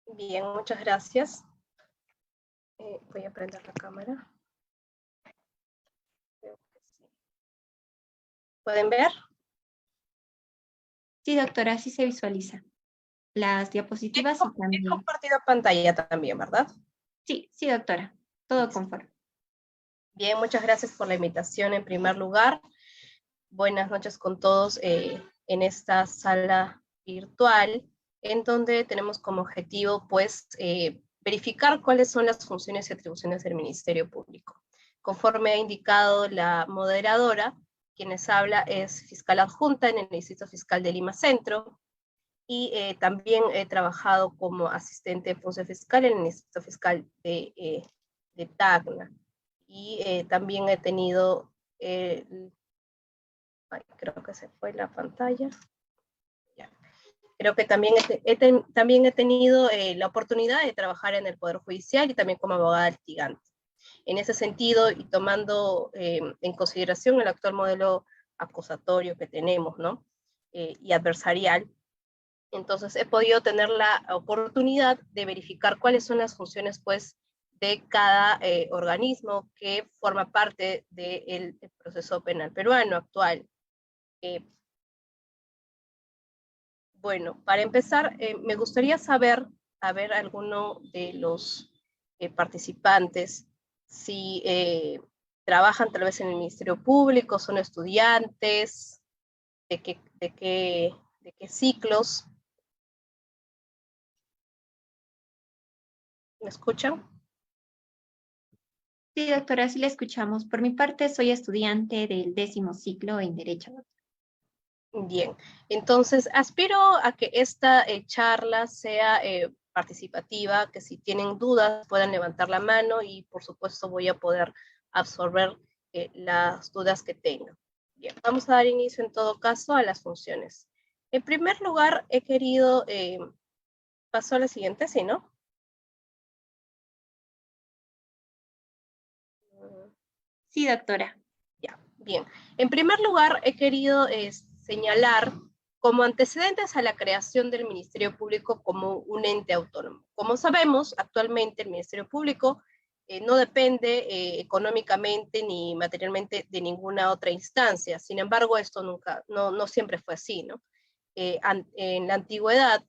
Bien, muchas gracias. Voy a prender la cámara. Creo que sí. ¿Pueden ver? Sí, doctora, sí se visualiza. Las diapositivas y He también. compartido pantalla también, ¿verdad? Sí, sí, doctora. Todo conforme. Bien, muchas gracias por la invitación en primer lugar. Buenas noches con todos en esta sala virtual, en donde tenemos como objetivo, pues, verificar cuáles son las funciones y atribuciones del Ministerio Público. Conforme ha indicado la moderadora, quienes habla es fiscal adjunta en el Distrito Fiscal de Lima Centro, y también he trabajado como asistente de función fiscal en el Distrito Fiscal de Tacna. Y también he tenido creo que se fue la pantalla. Ya. Creo que también también he tenido la oportunidad de trabajar en el Poder Judicial y también como abogada litigante. En ese sentido, y tomando en consideración el actual modelo acusatorio que tenemos, ¿no? Y adversarial, entonces he podido tener la oportunidad de verificar cuáles son las funciones, pues, de cada organismo que forma parte del proceso penal peruano actual. Bueno, para empezar, me gustaría saber, a ver, alguno de los participantes, si trabajan tal vez en el Ministerio Público, son estudiantes, de qué ciclos. ¿Me escuchan? Sí, doctora, sí la escuchamos. Por mi parte, soy estudiante del 10º ciclo en Derecho. Bien, entonces aspiro a que esta charla sea participativa, que si tienen dudas puedan levantar la mano y por supuesto voy a poder absorber las dudas que tengan. Bien, vamos a dar inicio en todo caso a las funciones. En primer lugar, he querido, pasó a la siguiente, ¿sí, no? Sí, doctora. Ya, bien. En primer lugar, he querido señalar como antecedentes a la creación del Ministerio Público como un ente autónomo. Como sabemos, actualmente el Ministerio Público no depende económicamente ni materialmente de ninguna otra instancia. Sin embargo, esto no siempre fue así, ¿no? En la antigüedad,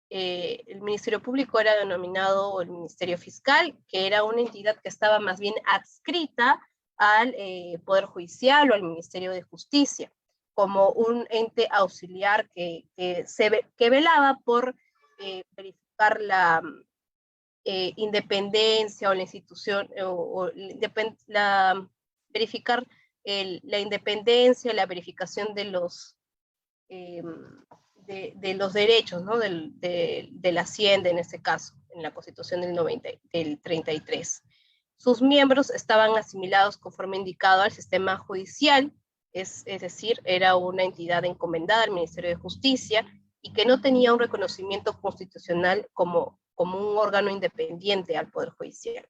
el Ministerio Público era denominado el Ministerio Fiscal, que era una entidad que estaba más bien adscrita al Poder Judicial o al Ministerio de Justicia, como un ente auxiliar que velaba por verificar la independencia o la institución, verificar la independencia, la verificación de eh, de los derechos, ¿no? De la hacienda en este caso, en la Constitución del 33. Sus miembros estaban asimilados conforme indicado al sistema judicial, es decir, era una entidad encomendada al Ministerio de Justicia y que no tenía un reconocimiento constitucional como un órgano independiente al Poder Judicial.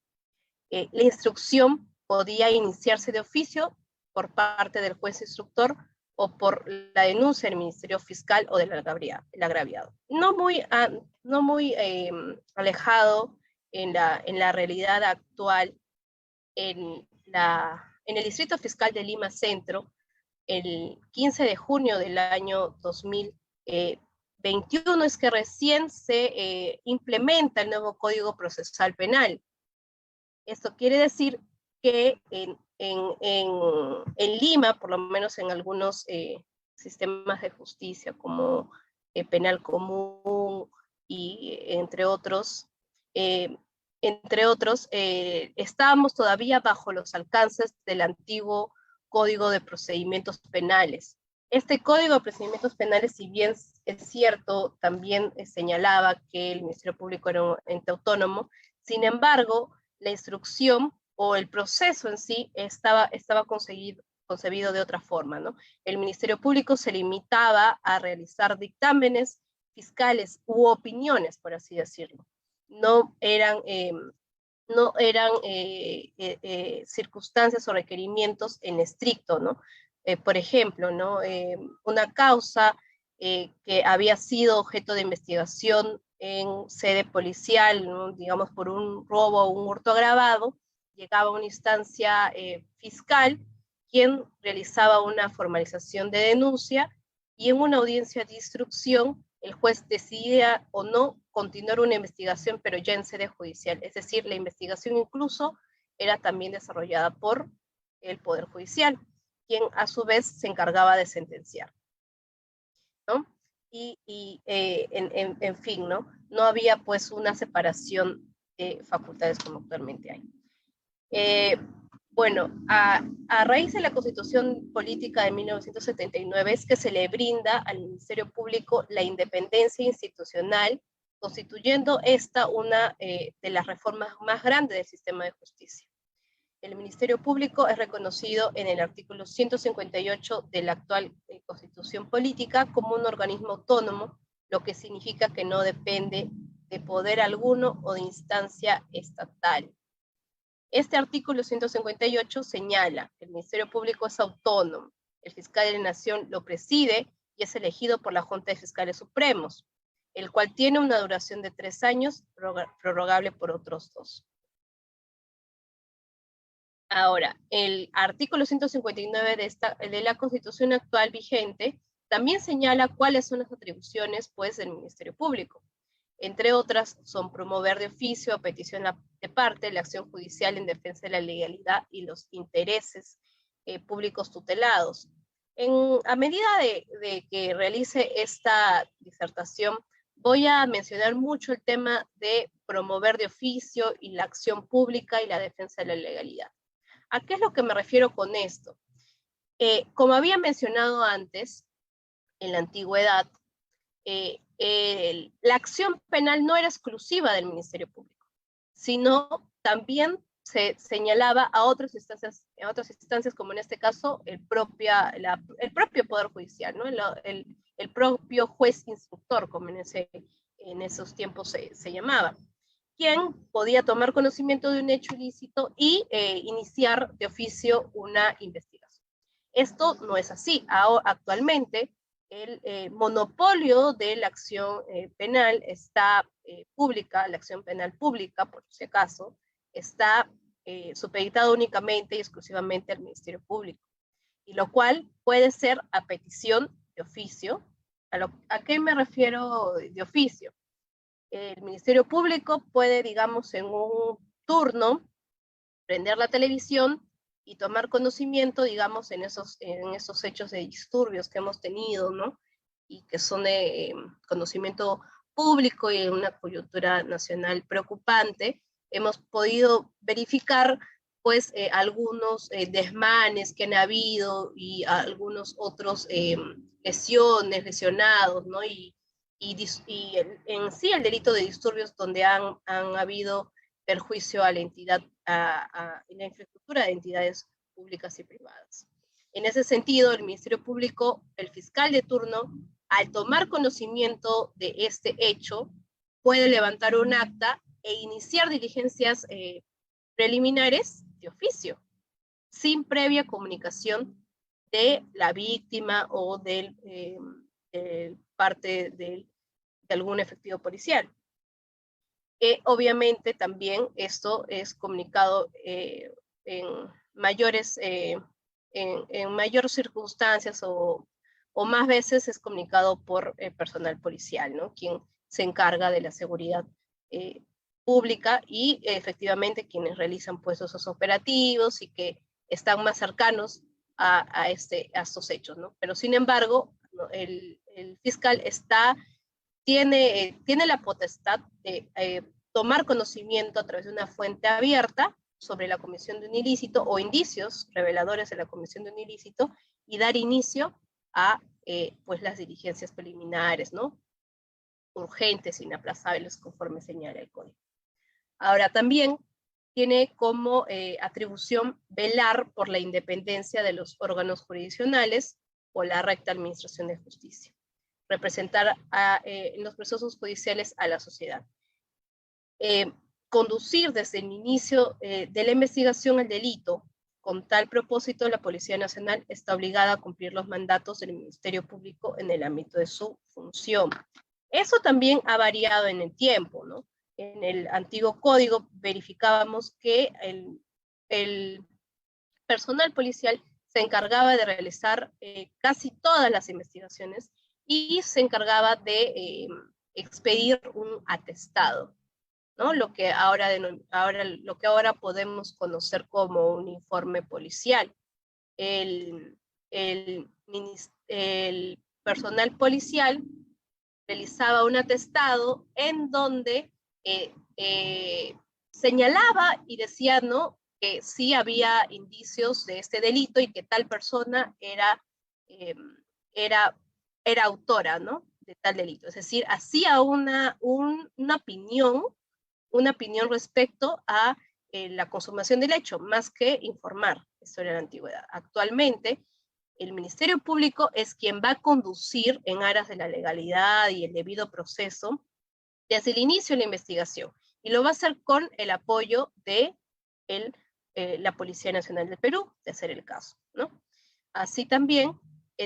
La instrucción podía iniciarse de oficio por parte del juez instructor o por la denuncia del Ministerio Fiscal o del agraviado. No muy alejado en la realidad actual, en el Distrito Fiscal de Lima Centro, el 15 de junio del año 2021 es que recién se implementa el nuevo Código Procesal Penal. Esto quiere decir que en Lima, por lo menos en algunos sistemas de justicia como penal común y eh, entre otros estábamos todavía bajo los alcances del antiguo Código de Procedimientos Penales. Este Código de Procedimientos Penales, si bien es cierto, también señalaba que el Ministerio Público era un ente autónomo, sin embargo, la instrucción o el proceso en sí estaba concebido de otra forma, ¿no? El Ministerio Público se limitaba a realizar dictámenes fiscales u opiniones, por así decirlo. No eran, circunstancias o requerimientos en estricto, ¿no? Por ejemplo, ¿no? Una causa que había sido objeto de investigación en sede policial, ¿no? Digamos por un robo o un hurto agravado, llegaba a una instancia fiscal, quien realizaba una formalización de denuncia, y en una audiencia de instrucción el juez decidía o no continuar una investigación, pero ya en sede judicial. Es decir, la investigación incluso era también desarrollada por el Poder Judicial, quien a su vez se encargaba de sentenciar, ¿no? En fin, ¿no? No había pues una separación de facultades como actualmente hay. Bueno, a raíz de la Constitución Política de 1979 es que se le brinda al Ministerio Público la independencia institucional, constituyendo esta una de las reformas más grandes del sistema de justicia. El Ministerio Público es reconocido en el artículo 158 de la actual Constitución Política como un organismo autónomo, lo que significa que no depende de poder alguno o de instancia estatal. Este artículo 158 señala que el Ministerio Público es autónomo, el fiscal de la Nación lo preside y es elegido por la Junta de Fiscales Supremos, el cual tiene una duración de 3 años, prorrogable por otros 2. Ahora, el artículo 159 de la Constitución actual vigente también señala cuáles son las atribuciones pues, del Ministerio Público. Entre otras, son promover de oficio a petición de parte la acción judicial en defensa de la legalidad y los intereses públicos tutelados. A medida de que realice esta disertación, voy a mencionar mucho el tema de promover de oficio y la acción pública y la defensa de la legalidad. ¿A qué es lo que me refiero con esto? Como había mencionado antes, en la antigüedad, la acción penal no era exclusiva del Ministerio Público, sino también se señalaba a otras instancias como en este caso el propio Poder Judicial, ¿no? el propio juez instructor, como en esos tiempos se llamaba, quien podía tomar conocimiento de un hecho ilícito y iniciar de oficio una investigación. Esto no es así. Actualmente, el monopolio de la acción penal está pública, la acción penal pública, por si acaso, está supeditado únicamente y exclusivamente al Ministerio Público, y lo cual puede ser a petición de oficio. ¿A qué me refiero de oficio? El Ministerio Público puede, digamos, en un turno, prender la televisión y tomar conocimiento, digamos, en esos hechos de disturbios que hemos tenido, ¿no? Y que son de conocimiento público y en una coyuntura nacional preocupante. Hemos podido verificar, pues, algunos desmanes que han habido y algunos otros lesionados, ¿no? Y en sí el delito de disturbios donde han habido perjuicio a la entidad, a la infraestructura de entidades públicas y privadas. En ese sentido, el Ministerio Público, el fiscal de turno, al tomar conocimiento de este hecho, puede levantar un acta e iniciar diligencias preliminares de oficio, sin previa comunicación de la víctima o del parte de algún efectivo policial. Obviamente también esto es comunicado en mayores circunstancias o más veces es comunicado por personal policial, ¿no? Quien se encarga de la seguridad pública y efectivamente quienes realizan pues esos operativos y que están más cercanos a estos hechos, ¿no? Pero sin embargo, ¿no? El fiscal tiene la potestad de tomar conocimiento a través de una fuente abierta sobre la comisión de un ilícito o indicios reveladores de la comisión de un ilícito y dar inicio a pues las diligencias preliminares, ¿no? Urgentes, inaplazables, conforme señala el código. Ahora también tiene como atribución velar por la independencia de los órganos jurisdiccionales o la recta administración de justicia, representar en los procesos judiciales a la sociedad. Conducir desde el inicio de la investigación el delito. Con tal propósito, la Policía Nacional está obligada a cumplir los mandatos del Ministerio Público en el ámbito de su función. Eso también ha variado en el tiempo, ¿no? En el antiguo código verificábamos que el personal policial se encargaba de realizar casi todas las investigaciones y se encargaba de expedir un atestado, ¿no? Lo que ahora podemos conocer como un informe policial. El, el personal policial realizaba un atestado en donde señalaba y decía, ¿no?, que sí había indicios de este delito y que tal persona era, era autora, ¿no?, de tal delito. Es decir, hacía una opinión respecto a la consumación del hecho, más que informar. Esto era la antigüedad. Actualmente, el Ministerio Público es quien va a conducir en aras de la legalidad y el debido proceso desde el inicio de la investigación. Y lo va a hacer con el apoyo de la Policía Nacional del Perú, de ser el caso, ¿no? Así también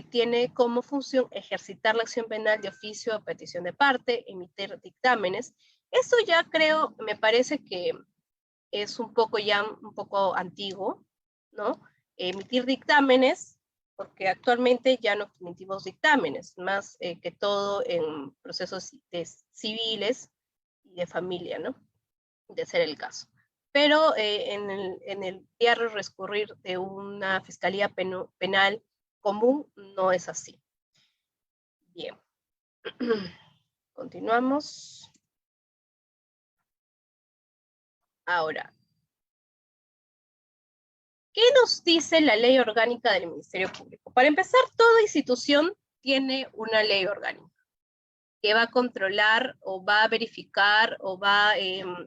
tiene como función ejercitar la acción penal de oficio a petición de parte, emitir dictámenes. Eso ya creo, me parece que es un poco antiguo, ¿no? Emitir dictámenes, porque actualmente ya no emitimos dictámenes, más que todo en procesos civiles y de familia, ¿no? De ser el caso. Pero en el diario recurrir de una fiscalía penal común no es así. Bien. Continuamos. Ahora, ¿qué nos dice la ley orgánica del Ministerio Público? Para empezar, toda institución tiene una ley orgánica que va a controlar o va a verificar o va a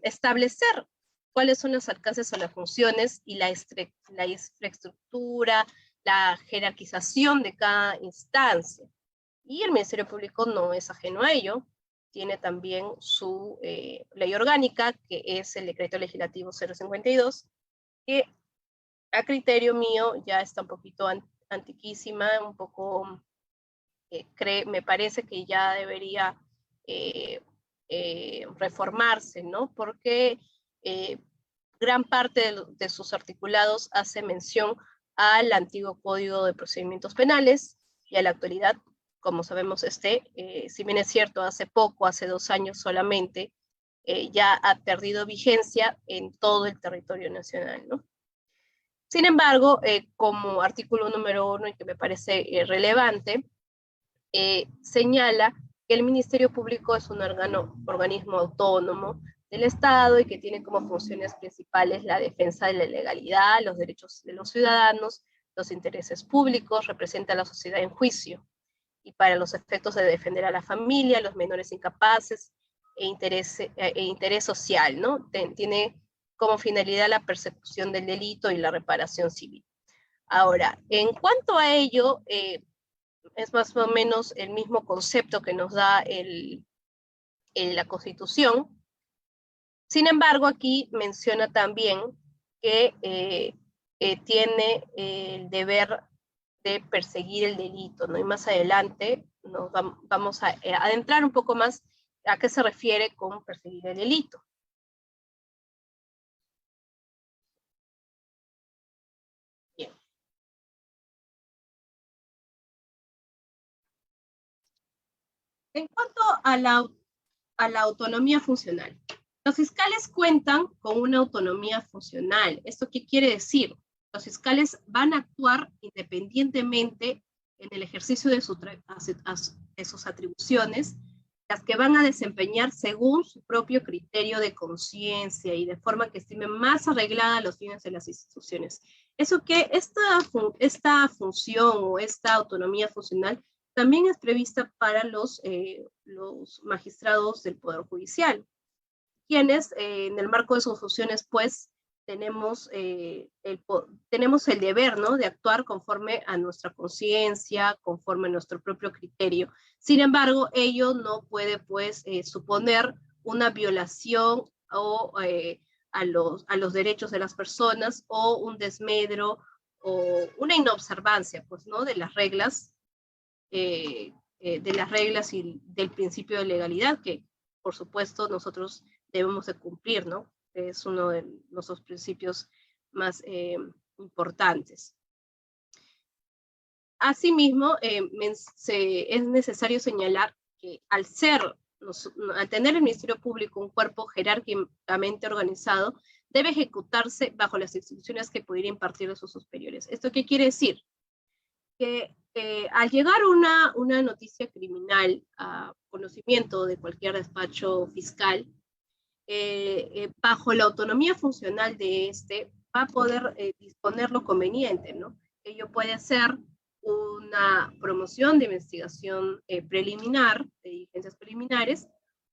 establecer cuáles son los alcances o las funciones y la infraestructura, la jerarquización de cada instancia. Y el Ministerio Público no es ajeno a ello. Tiene también su ley orgánica, que es el Decreto Legislativo 052, que a criterio mío ya está un poquito antiquísima, un poco, me parece que ya debería reformarse, ¿no? Porque gran parte de sus articulados hace mención al antiguo Código de Procedimientos Penales y a la actualidad, como sabemos, si bien es cierto, hace poco, hace 2 años solamente, ya ha perdido vigencia en todo el territorio nacional, ¿no? Sin embargo, como artículo número 1, y que me parece relevante, señala que el Ministerio Público es un organismo autónomo del Estado y que tiene como funciones principales la defensa de la legalidad, los derechos de los ciudadanos, los intereses públicos, representa a la sociedad en juicio y para los efectos de defender a la familia, los menores incapaces e interés social, ¿no? Tiene como finalidad la persecución del delito y la reparación civil. Ahora, en cuanto a ello, es más o menos el mismo concepto que nos da la Constitución. Sin embargo, aquí menciona también que tiene el deber de perseguir el delito, ¿no? Y más adelante nos vamos a adentrar un poco más a qué se refiere con perseguir el delito. Bien. En cuanto a la autonomía funcional, los fiscales cuentan con una autonomía funcional. ¿Esto qué quiere decir? Los fiscales van a actuar independientemente en el ejercicio de sus atribuciones, las que van a desempeñar según su propio criterio de conciencia y de forma que estimen más arreglada los fines de las instituciones. Eso que esta función o esta autonomía funcional también es prevista para los magistrados del Poder Judicial, quienes en el marco de sus funciones, pues, tenemos el deber, ¿no?, de actuar conforme a nuestra conciencia, conforme a nuestro propio criterio. Sin embargo, ello no puede, pues, suponer una violación o a los derechos de las personas o un desmedro o una inobservancia, pues, ¿no?, de las reglas de las reglas y del principio de legalidad, que por supuesto nosotros debemos de cumplir, ¿no? Es uno de nuestros principios más importantes. Asimismo, es necesario señalar que al tener el Ministerio Público un cuerpo jerárquicamente organizado, debe ejecutarse bajo las instrucciones que pudiera impartir de sus superiores. ¿Esto qué quiere decir? Que al llegar una noticia criminal a conocimiento de cualquier despacho fiscal, bajo la autonomía funcional de este, va a poder disponer lo conveniente, ¿no? Ello puede ser una promoción de investigación preliminar, de diligencias preliminares,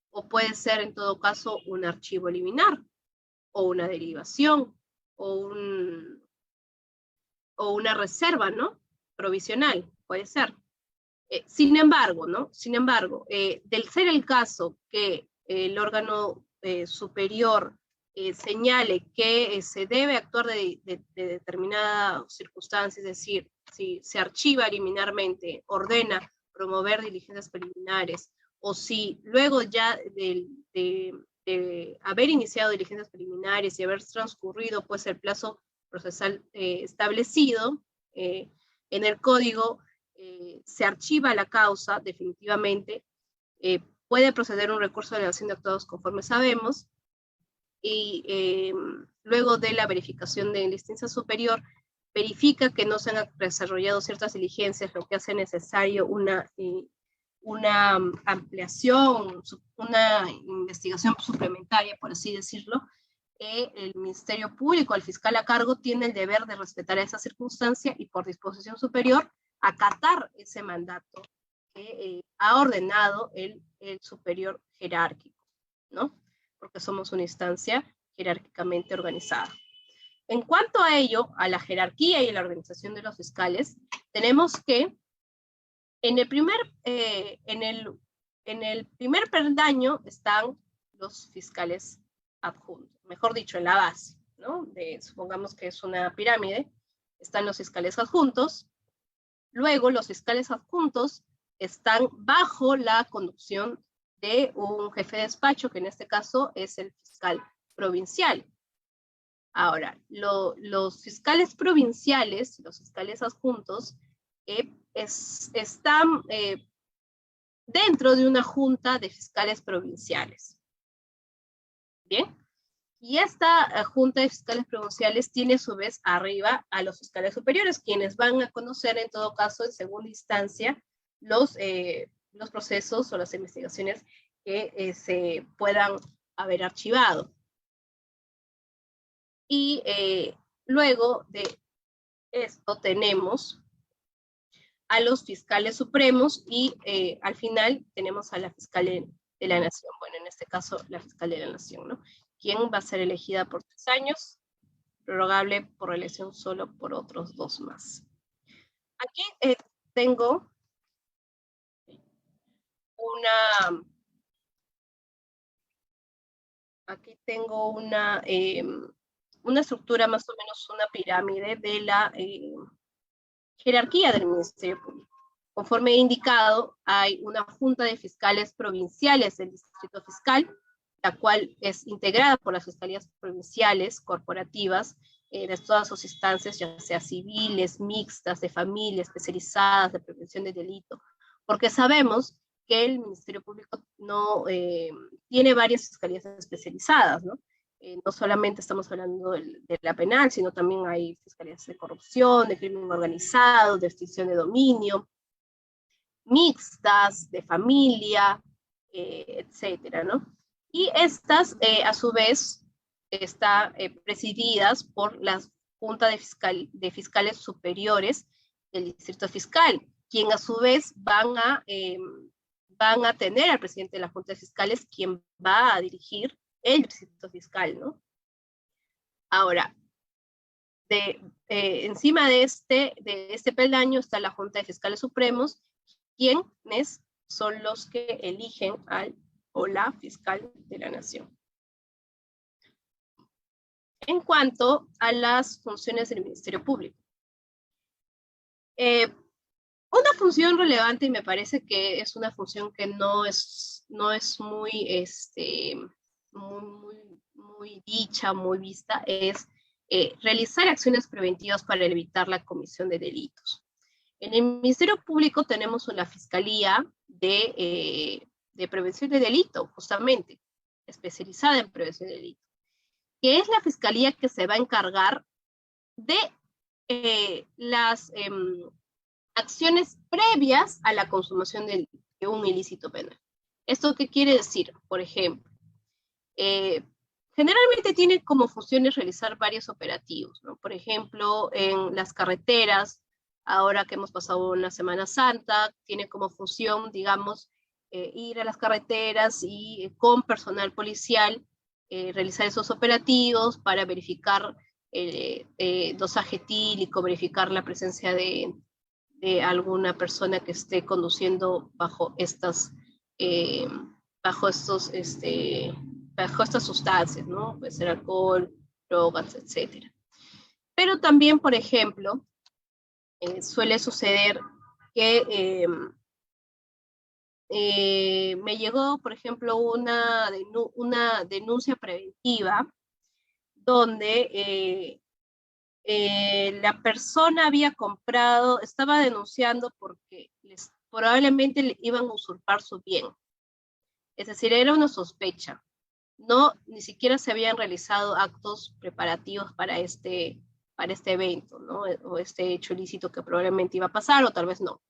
o puede ser en todo caso un archivo liminar, o una derivación, o una reserva, ¿no? Provisional, puede ser. Sin embargo, ¿no? Sin embargo, del ser el caso que el órgano superior señale que se debe actuar de determinada circunstancia, es decir, si se archiva liminarmente, ordena promover diligencias preliminares, o si luego ya de haber iniciado diligencias preliminares y haber transcurrido pues el plazo procesal establecido en el código, se archiva la causa definitivamente, puede proceder un recurso de elevación de actuados conforme sabemos, y luego de la verificación de la instancia superior, verifica que no se han desarrollado ciertas diligencias, lo que hace necesario una ampliación, una investigación suplementaria, por así decirlo. El Ministerio Público, el fiscal a cargo, tiene el deber de respetar esa circunstancia y por disposición superior acatar ese mandato que ha ordenado el superior jerárquico, ¿no? Porque somos una instancia jerárquicamente organizada. En cuanto a ello, a la jerarquía y la organización de los fiscales, tenemos que en el primer peldaño están los fiscales adjuntos, mejor dicho, en la base, ¿no? Supongamos que es una pirámide, están los fiscales adjuntos. Luego, los fiscales adjuntos están bajo la conducción de un jefe de despacho, que en este caso es el fiscal provincial. Ahora, los fiscales provinciales, los fiscales adjuntos, están dentro de una junta de fiscales provinciales. Bien, y esta junta de fiscales provinciales tiene a su vez arriba a los fiscales superiores, quienes van a conocer en todo caso en segunda instancia los procesos o las investigaciones que se puedan haber archivado. Y luego de esto tenemos a los fiscales supremos y al final tenemos a la fiscal de la nación. Bueno, en este caso la fiscal de la nación, ¿no? Quien va a ser elegida por 3 años, prorrogable por reelección solo por otros 2 más. Aquí tengo una estructura, más o menos una pirámide de la jerarquía del Ministerio Público. Conforme he indicado, hay una junta de fiscales provinciales del Distrito Fiscal, la cual es integrada por las fiscalías provinciales, corporativas, de todas sus instancias, ya sea civiles, mixtas, de familia, especializadas, de prevención de delito, porque sabemos que el Ministerio Público no tiene varias fiscalías especializadas, ¿no? No solamente estamos hablando de la penal, sino también hay fiscalías de corrupción, de crimen organizado, de extinción de dominio, mixtas, de familia, etcétera, ¿no? Y estas, a su vez, están presididas por la Junta de Fiscales Superiores del Distrito Fiscal, quien a su vez van a tener al presidente de la Junta de Fiscales, quien va a dirigir el Distrito Fiscal, ¿no? Ahora, encima de este peldaño está la Junta de Fiscales Supremos, quienes son los que eligen al o la fiscal de la nación. En cuanto a las funciones del Ministerio Público, Una función relevante, y me parece que es una función que no es muy, muy dicha, muy vista, es realizar acciones preventivas para evitar la comisión de delitos. En el Ministerio Público tenemos una Fiscalía de Prevención de Delito, justamente, especializada en prevención de delito, que es la Fiscalía que se va a encargar de las acciones previas a la consumación de un ilícito penal. ¿Esto qué quiere decir? Por ejemplo, generalmente tiene como funciones realizar varios operativos, ¿no? Por ejemplo, en las carreteras, ahora que hemos pasado una Semana Santa, tiene como función, digamos, ir a las carreteras y con personal policial realizar esos operativos para verificar dosaje etílico, verificar la presencia de alguna persona que esté conduciendo bajo estas, eh, bajo estos, bajo estas sustancias, ¿no? Puede ser alcohol, drogas, etcétera. Pero también, por ejemplo, suele suceder que me llegó, por ejemplo, una denuncia preventiva donde la persona había comprado, estaba denunciando porque probablemente le iban a usurpar su bien. Es decir, era una sospecha. No, ni siquiera se habían realizado actos preparativos para este evento, ¿no? O este hecho ilícito que probablemente iba a pasar, o tal vez no.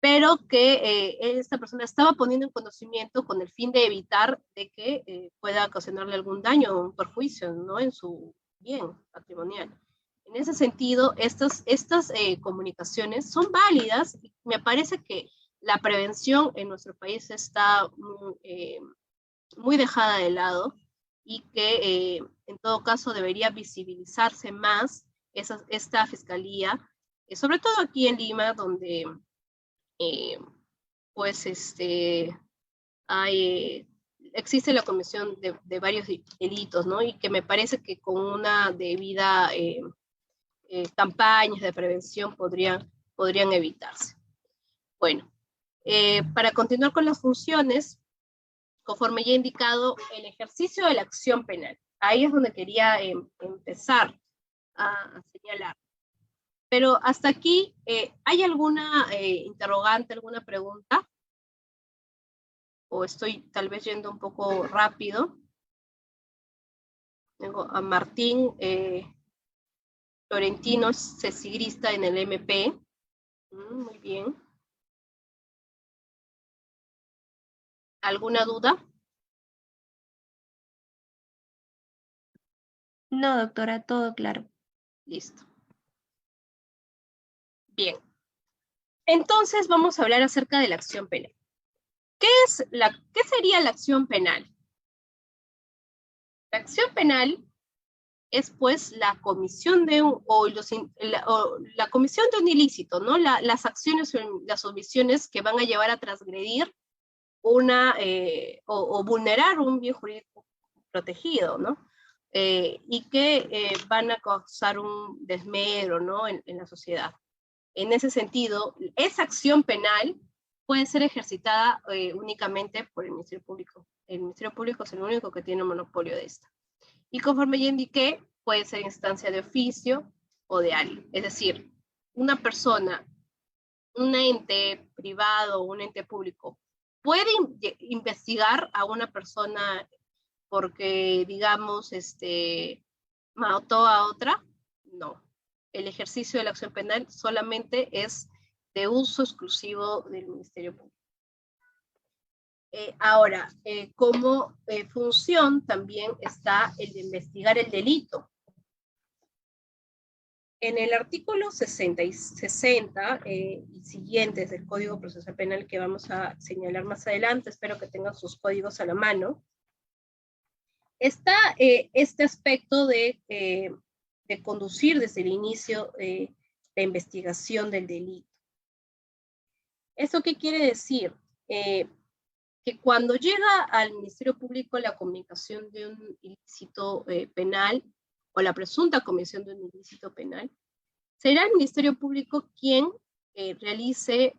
Pero que esta persona estaba poniendo en conocimiento con el fin de evitar de que pueda ocasionarle algún daño o un perjuicio, ¿no? En su bien patrimonial. En ese sentido, estas comunicaciones son válidas. Me parece que la prevención en nuestro país está muy dejada de lado y que en todo caso debería visibilizarse más esta fiscalía, sobre todo aquí en Lima, donde pues existe la comisión de varios delitos, ¿no? Y que me parece que con una debida campañas de prevención podrían evitarse. Bueno, para continuar con las funciones, conforme ya he indicado, el ejercicio de la acción penal. Ahí es donde quería empezar a señalar. Pero hasta aquí, ¿hay alguna interrogante, alguna pregunta? ¿O estoy tal vez yendo un poco rápido? Tengo a Martín Florentino, cecigrista en el MP. Muy bien. ¿Alguna duda? No, doctora, todo claro. Listo. Bien. Entonces vamos a hablar acerca de la acción penal. ¿Qué sería la acción penal? La acción penal es pues la comisión de la comisión de un ilícito, ¿no? Las acciones o las omisiones que van a llevar a transgredir o vulnerar un bien jurídico protegido, ¿no? Y que van a causar un desmedro, ¿no? en la sociedad. En ese sentido, esa acción penal puede ser ejercitada únicamente por el Ministerio Público. El Ministerio Público es el único que tiene monopolio de esta. Y conforme ya indiqué, puede ser instancia de oficio o de alguien. Es decir, una persona, un ente privado o un ente público puede investigar a una persona porque, digamos, mató a otra. No. El ejercicio de la acción penal solamente es de uso exclusivo del Ministerio Público. Ahora, como función también está el de investigar el delito. En el artículo 60 y siguientes del Código Procesal Penal, que vamos a señalar más adelante, espero que tengan sus códigos a la mano, está este aspecto de conducir desde el inicio la investigación del delito. ¿Eso qué quiere decir? Que cuando llega al Ministerio Público la comunicación de un ilícito penal o la presunta comisión de un ilícito penal, será el Ministerio Público quien realice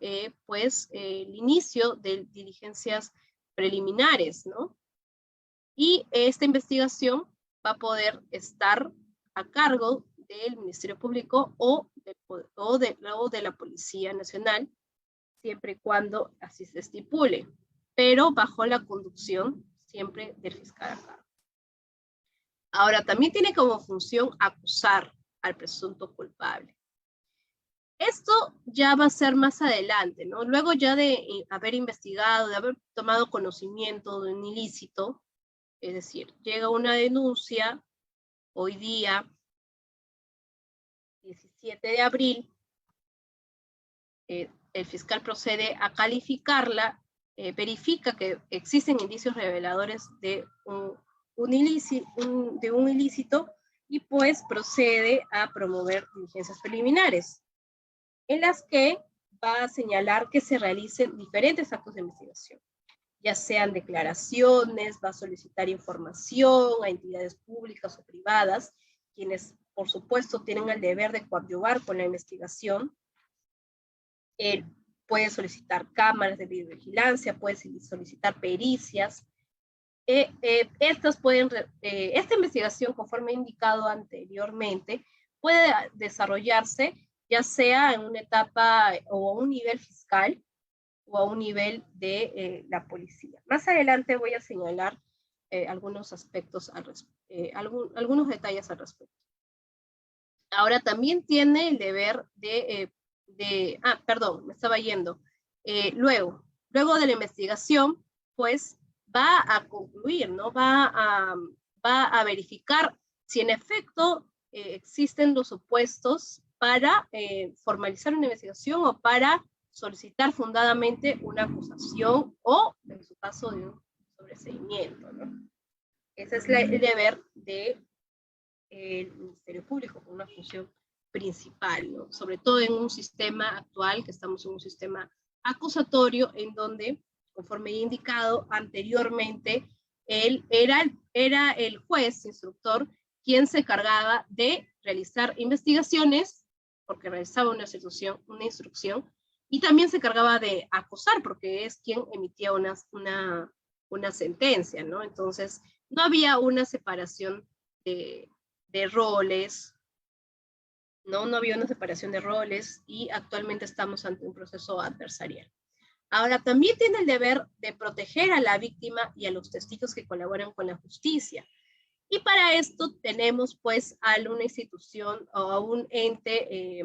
pues el inicio de diligencias preliminares, ¿no? Y esta investigación va a poder estar a cargo del Ministerio Público o de la Policía Nacional, siempre y cuando así se estipule, pero bajo la conducción siempre del fiscal a cargo. Ahora, también tiene como función acusar al presunto culpable. Esto ya va a ser más adelante, ¿no? Luego ya de haber investigado, de haber tomado conocimiento de un ilícito, es decir, llega una denuncia hoy día, 17 de abril, el fiscal procede a calificarla, verifica que existen indicios reveladores de un ilícito y pues procede a promover diligencias preliminares, en las que va a señalar que se realicen diferentes actos de investigación, ya sean declaraciones, va a solicitar información a entidades públicas o privadas, quienes por supuesto tienen el deber de coadyuvar con la investigación. Puede solicitar cámaras de videovigilancia, puede solicitar pericias. Esta investigación, conforme indicado anteriormente, puede desarrollarse ya sea en una etapa o a un nivel fiscal o a un nivel de la policía. Más adelante voy a señalar algunos aspectos, algunos detalles al respecto. Ahora también tiene el deber perdón, me estaba yendo. Luego de la investigación, pues va a concluir, ¿no? Va a verificar si en efecto existen los supuestos para formalizar una investigación o para solicitar fundadamente una acusación o, en su caso, de un sobreseimiento, ¿no? Ese es el deber del Ministerio Público, con una función principal, ¿no? Sobre todo en un sistema actual, que estamos en un sistema acusatorio, en donde, conforme he indicado anteriormente, él era el juez instructor quien se encargaba de realizar investigaciones, porque realizaba una instrucción, y también se encargaba de acusar, porque es quien emitía una sentencia, ¿no? Entonces, no había una separación de roles, ¿no? No había una separación de roles y actualmente estamos ante un proceso adversarial. Ahora, también tiene el deber de proteger a la víctima y a los testigos que colaboran con la justicia. Y para esto tenemos pues a una institución o a un ente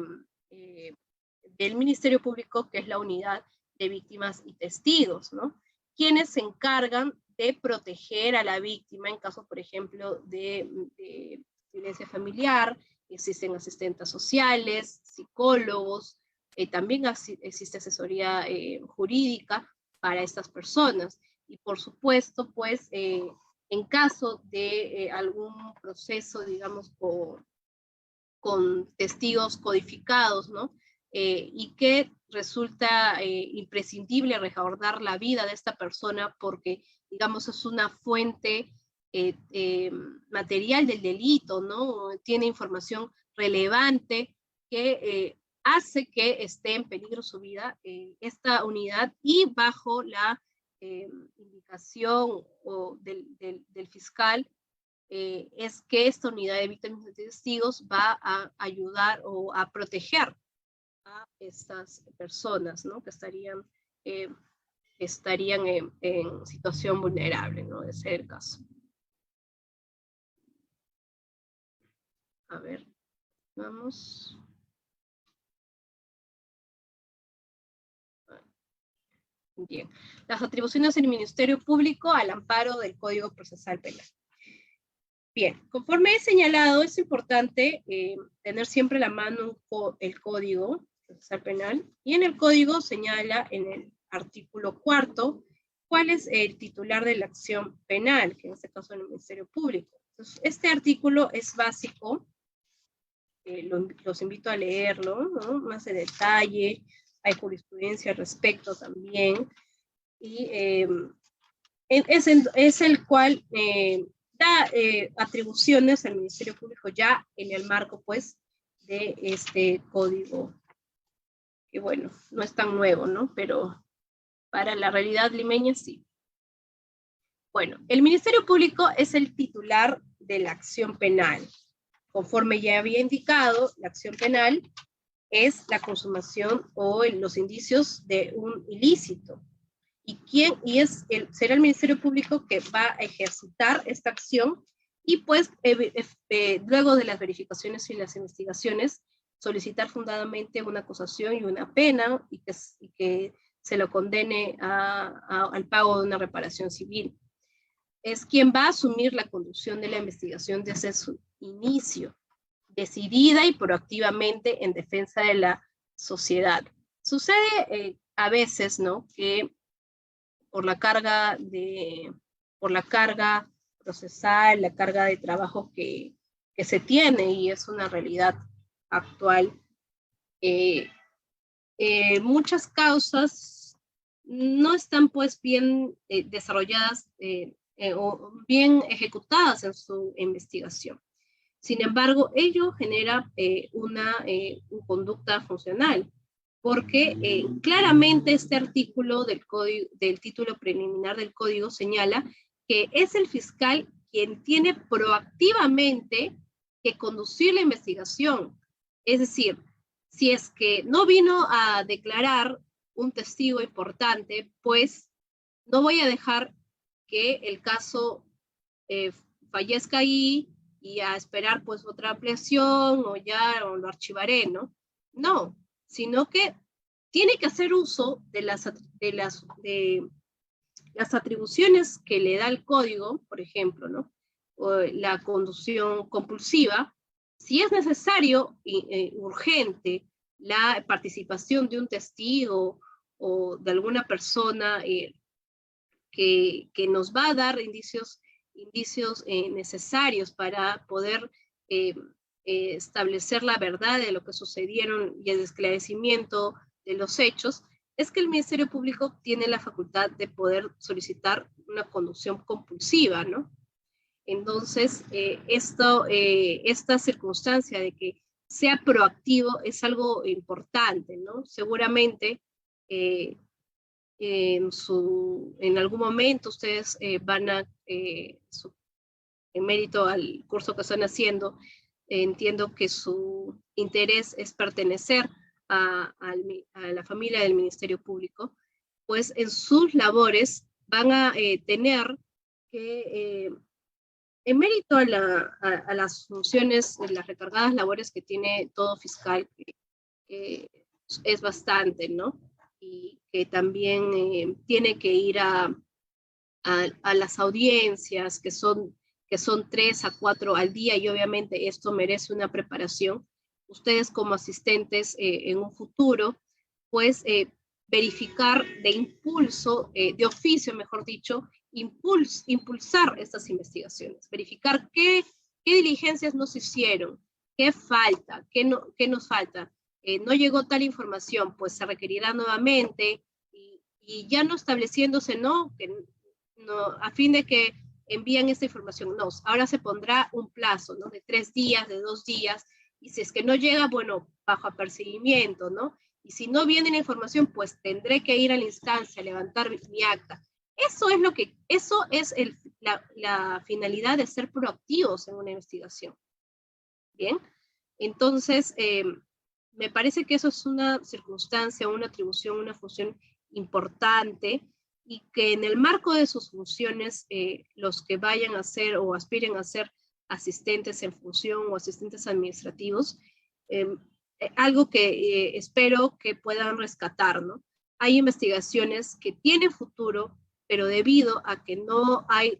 del Ministerio Público, que es la Unidad de Víctimas y Testigos, ¿no? Quienes se encargan de proteger a la víctima en caso, por ejemplo, de violencia familiar. Existen asistentes sociales, psicólogos, también existe asesoría jurídica para estas personas. Y por supuesto, pues, en caso de algún proceso, digamos, con testigos codificados, ¿no? Y que resulta imprescindible resguardar la vida de esta persona porque, digamos, es una fuente material del delito, ¿no? Tiene información relevante que hace que esté en peligro su vida, esta unidad, y bajo la indicación del fiscal, es que esta unidad de víctimas y testigos va a ayudar o a proteger a estas personas, ¿no? Que estarían en situación vulnerable, ¿no? De ser el caso. A ver, vamos. Bien. Las atribuciones del Ministerio Público al amparo del Código Procesal Penal. Bien, conforme he señalado, es importante tener siempre a la mano el Código Procesal Penal, y en el Código señala en el artículo 4 cuál es el titular de la acción penal, que en este caso es el Ministerio Público. Entonces, este artículo es básico, los invito a leerlo, ¿no? Más en detalle, hay jurisprudencia al respecto también, y es el cual da atribuciones al Ministerio Público ya en el marco, pues, de este código que bueno, no es tan nuevo, ¿no? Pero para la realidad limeña sí. Bueno, el Ministerio Público es el titular de la acción penal. Conforme ya había indicado, la acción penal es la consumación o los indicios de un ilícito. Será el Ministerio Público que va a ejercitar esta acción y pues luego de las verificaciones y las investigaciones solicitar fundadamente una acusación y una pena y que se lo condene al pago de una reparación civil. Es quien va a asumir la conducción de la investigación desde su inicio, decidida y proactivamente en defensa de la sociedad. Sucede a veces, ¿no?, que por la carga procesal, la carga de trabajo que se tiene, y es una realidad actual, muchas causas no están pues bien desarrolladas o bien ejecutadas en su investigación. Sin embargo, ello genera una conducta funcional, porque claramente este artículo del título preliminar del código señala que es el fiscal quien tiene proactivamente que conducir la investigación. Es decir, si es que no vino a declarar un testigo importante, pues no voy a dejar que el caso fallezca ahí y a esperar pues otra ampliación o lo archivaré, ¿no? No, sino que tiene que hacer uso de las atribuciones que le da el código, por ejemplo, ¿no? O la conducción compulsiva, si es necesario urgente la participación de un testigo o de alguna persona que nos va a dar indicios necesarios para poder establecer la verdad de lo que sucedieron y el esclarecimiento de los hechos, es que el Ministerio Público tiene la facultad de poder solicitar una conducción compulsiva, ¿no? Entonces, esta circunstancia de que sea proactivo es algo importante, ¿no? Seguramente en algún momento ustedes van a, en mérito al curso que están haciendo, entiendo que su interés es pertenecer a la familia del Ministerio Público, pues en sus labores van a tener que, en mérito a las funciones, las recargadas labores que tiene todo fiscal, que es bastante, ¿no? Y que también tiene que ir a las audiencias, que son 3 a 4 al día, y obviamente esto merece una preparación. Ustedes como asistentes en un futuro, pues verificar de impulso, de oficio, mejor dicho, impulsar estas investigaciones, verificar qué diligencias nos hicieron, qué falta, qué nos falta. No llegó tal información, pues se requerirá nuevamente, y ya no estableciéndose, no, a fin de que envían esta información, no, ahora se pondrá un plazo, ¿no?, de 3 días, de 2 días, y si es que no llega, bueno, bajo apercibimiento, ¿no? Y si no viene la información, pues tendré que ir a la instancia, levantar mi acta. Eso es la finalidad de ser proactivos en una investigación. Bien, entonces, me parece que eso es una circunstancia, una atribución, una función importante, y que en el marco de sus funciones, los que vayan a ser o aspiren a ser asistentes en función o asistentes administrativos, algo que espero que puedan rescatar, ¿no? Hay investigaciones que tienen futuro, pero debido a que no hay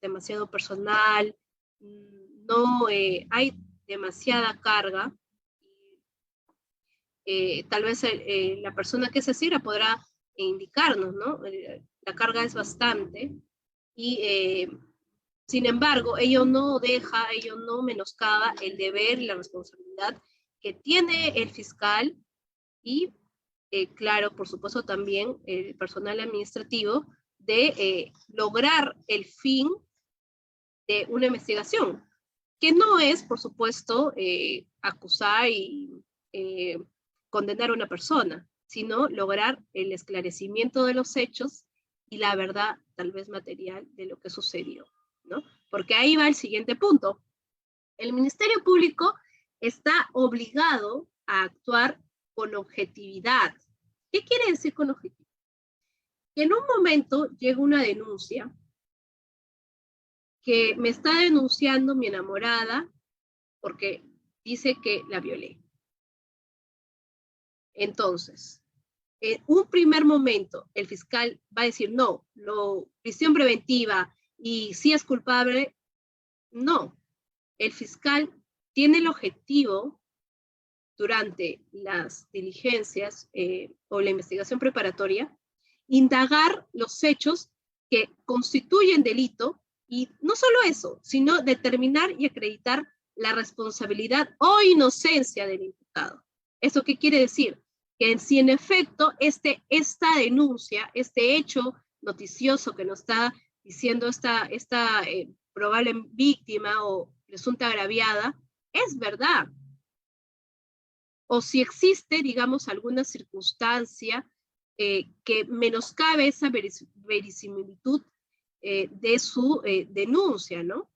demasiado personal, no hay demasiada carga, tal vez la persona que es asesina podrá indicarnos, ¿no? La carga es bastante, y sin embargo, ello no menoscaba el deber y la responsabilidad que tiene el fiscal y, claro, por supuesto también el personal administrativo de lograr el fin de una investigación, que no es, por supuesto, acusar y condenar a una persona, sino lograr el esclarecimiento de los hechos y la verdad, tal vez material, de lo que sucedió, ¿no? Porque ahí va el siguiente punto. El Ministerio Público está obligado a actuar con objetividad. ¿Qué quiere decir con objetividad? Que en un momento llega una denuncia que me está denunciando mi enamorada porque dice que la violé. Entonces, en un primer momento, el fiscal va a decir, no, prisión preventiva y si es culpable, no. El fiscal tiene el objetivo durante las diligencias o la investigación preparatoria, indagar los hechos que constituyen delito y no solo eso, sino determinar y acreditar la responsabilidad o inocencia del imputado. ¿Eso qué quiere decir? Que si en efecto esta denuncia, este hecho noticioso que nos está diciendo esta probable víctima o presunta agraviada, es verdad. O si existe, digamos, alguna circunstancia que menoscabe esa verisimilitud de su denuncia, ¿no?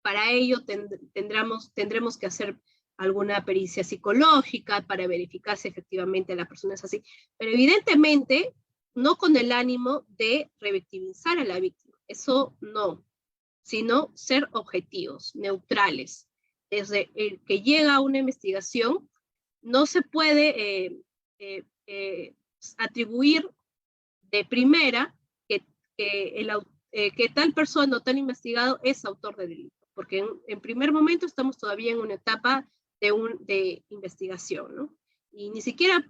Para ello tendremos que hacer alguna pericia psicológica para verificar si efectivamente la persona es así. Pero evidentemente, no con el ánimo de revictimizar a la víctima. Eso no, sino ser objetivos, neutrales. Desde el que llega a una investigación, no se puede atribuir de primera que tal persona o tal investigado es autor de delito, porque en primer momento estamos todavía en una etapa de investigación, ¿no? Y ni siquiera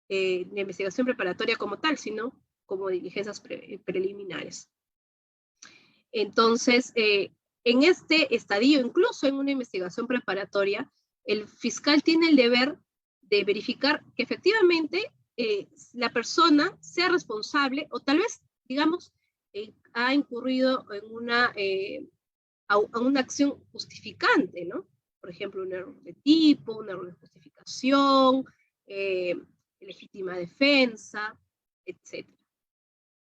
de investigación preparatoria como tal, sino como diligencias preliminares. Entonces, en este estadio, incluso en una investigación preparatoria, el fiscal tiene el deber de verificar que efectivamente la persona sea responsable o tal vez, digamos, ha incurrido en a una acción justificante, ¿no? Por ejemplo, un error de tipo, un error de justificación, legítima defensa, etc.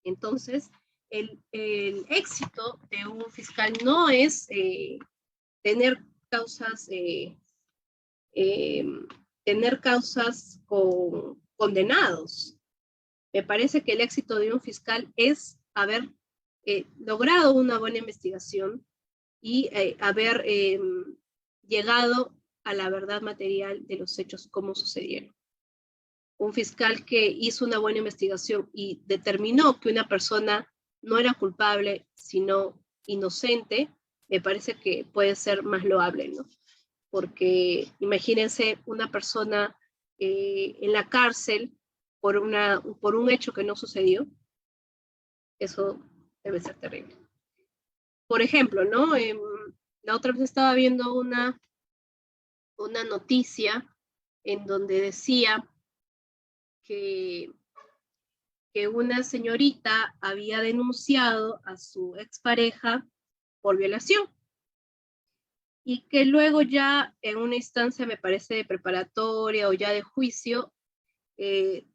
Entonces, el éxito de un fiscal no es tener causas con condenados. Me parece que el éxito de un fiscal es haber logrado una buena investigación y haber llegado a la verdad material de los hechos como sucedieron. Un fiscal que hizo una buena investigación y determinó que una persona no era culpable, sino inocente, me parece que puede ser más loable, ¿no? Porque imagínense una persona en la cárcel por un hecho que no sucedió. Eso debe ser terrible. Por ejemplo, ¿no? La otra vez estaba viendo una noticia en donde decía que una señorita había denunciado a su expareja por violación y que luego ya en una instancia, me parece, de preparatoria o ya de juicio, en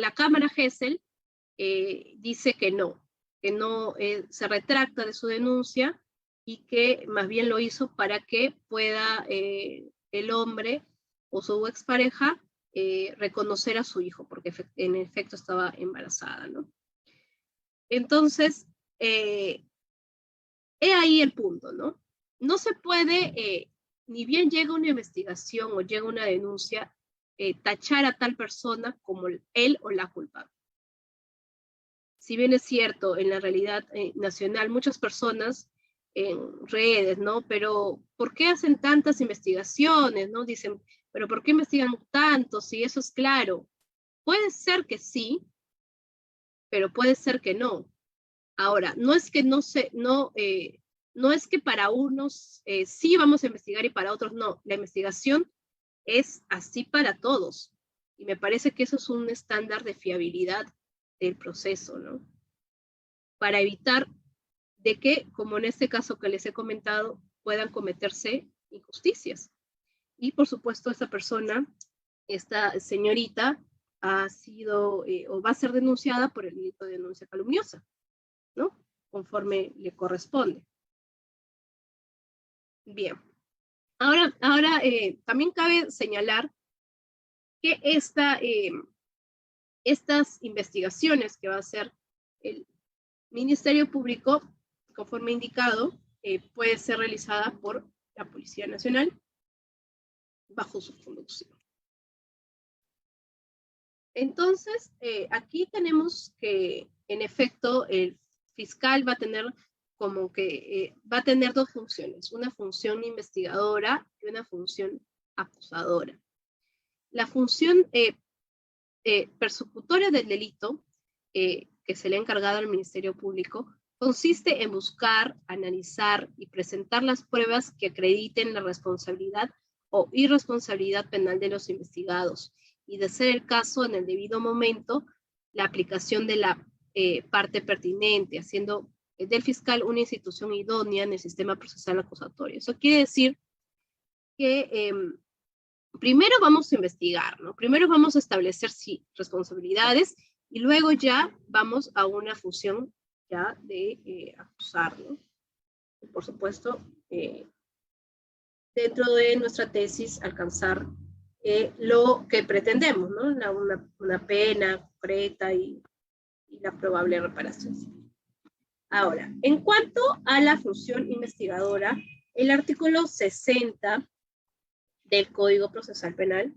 la Cámara Gesell dice que no se retracta de su denuncia y que más bien lo hizo para que pueda el hombre o su expareja reconocer a su hijo, porque en efecto estaba embarazada, ¿no? Entonces, he ahí el punto, ¿no? No se puede, ni bien llega una investigación o llega una denuncia, tachar a tal persona como él o la culpable. Si bien es cierto, en la realidad nacional, muchas personas en redes, ¿no? Pero, ¿por qué hacen tantas investigaciones, no? Dicen, pero ¿por qué investigan tanto? Si eso es claro. Puede ser que sí, pero puede ser que no. Ahora, no es que no es que para unos sí vamos a investigar y para otros no. La investigación es así para todos. Y me parece que eso es un estándar de fiabilidad del proceso, ¿no? Para evitar de que, como en este caso que les he comentado, puedan cometerse injusticias. Y por supuesto, esa persona esta señorita ha sido o va a ser denunciada por el delito de denuncia calumniosa, ¿no? Conforme le corresponde. Bien. Ahora también cabe señalar que estas investigaciones que va a hacer el Ministerio Público, conforme indicado, puede ser realizada por la Policía Nacional bajo su conducción. Entonces, aquí tenemos que, en efecto, el fiscal va a tener como que va a tener dos funciones, una función investigadora y una función acusadora. La función persecutoria del delito que se le ha encargado al Ministerio Público consiste en buscar, analizar y presentar las pruebas que acrediten la responsabilidad o irresponsabilidad penal de los investigados y, de ser el caso, en el debido momento, la aplicación de la parte pertinente, haciendo del fiscal una institución idónea en el sistema procesal acusatorio. Eso quiere decir que primero vamos a investigar, ¿no? Primero vamos a establecer responsabilidades y luego ya vamos a una función ya de acusar, ¿no? Y por supuesto, dentro de nuestra tesis, alcanzar lo que pretendemos, ¿no? Una pena concreta y la probable reparación. Ahora, en cuanto a la función investigadora, el artículo 60 del Código Procesal Penal,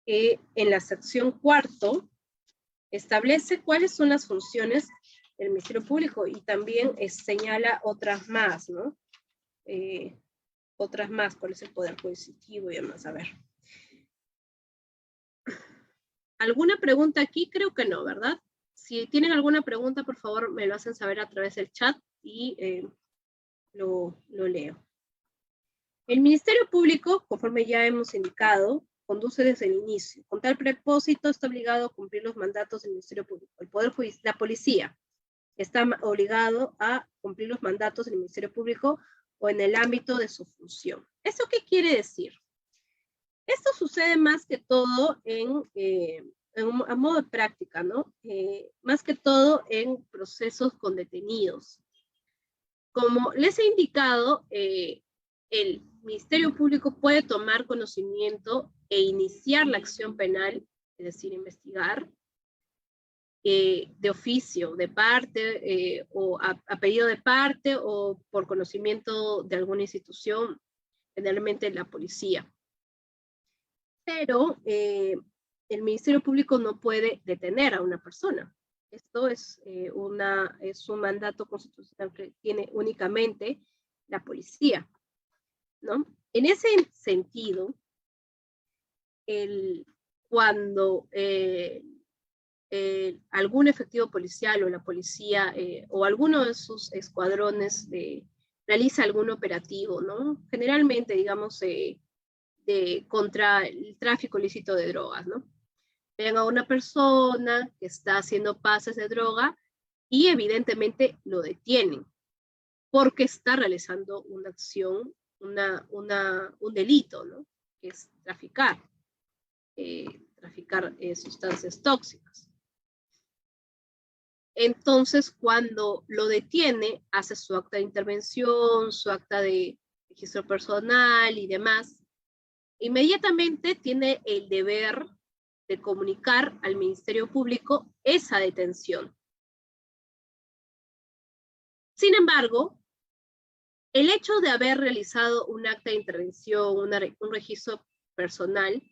en la sección cuarto, establece cuáles son las funciones del Ministerio Público y también señala otras más, ¿no? Otras más, cuál es el poder coercitivo y demás. A ver. ¿Alguna pregunta aquí? Creo que no, ¿verdad? Si tienen alguna pregunta, por favor, me lo hacen saber a través del chat y lo leo. El Ministerio Público, conforme ya hemos indicado, conduce desde el inicio. Con tal propósito está obligado a cumplir los mandatos del Ministerio Público. El Poder Judicial, la policía, está obligado a cumplir los mandatos del Ministerio Público o en el ámbito de su función. ¿Eso qué quiere decir? Esto sucede más que todo a modo de práctica, ¿no? Más que todo en procesos con detenidos. Como les he indicado, el Ministerio Público puede tomar conocimiento e iniciar la acción penal, es decir, investigar, de oficio, de parte, o a pedido de parte, o por conocimiento de alguna institución, generalmente la policía. Pero el Ministerio Público no puede detener a una persona. Esto es un mandato constitucional que tiene únicamente la policía, ¿no? En ese sentido, cuando algún efectivo policial o la policía o alguno de sus escuadrones realiza algún operativo, ¿no? Generalmente, digamos, contra el tráfico ilícito de drogas, ¿no? Ven a una persona que está haciendo pases de droga y evidentemente lo detienen porque está realizando una acción, un delito, ¿no? Que es traficar sustancias tóxicas. Entonces, cuando lo detiene, hace su acta de intervención, su acta de registro personal y demás, inmediatamente tiene el deber de comunicar al Ministerio Público esa detención. Sin embargo, el hecho de haber realizado un acta de intervención, un registro personal,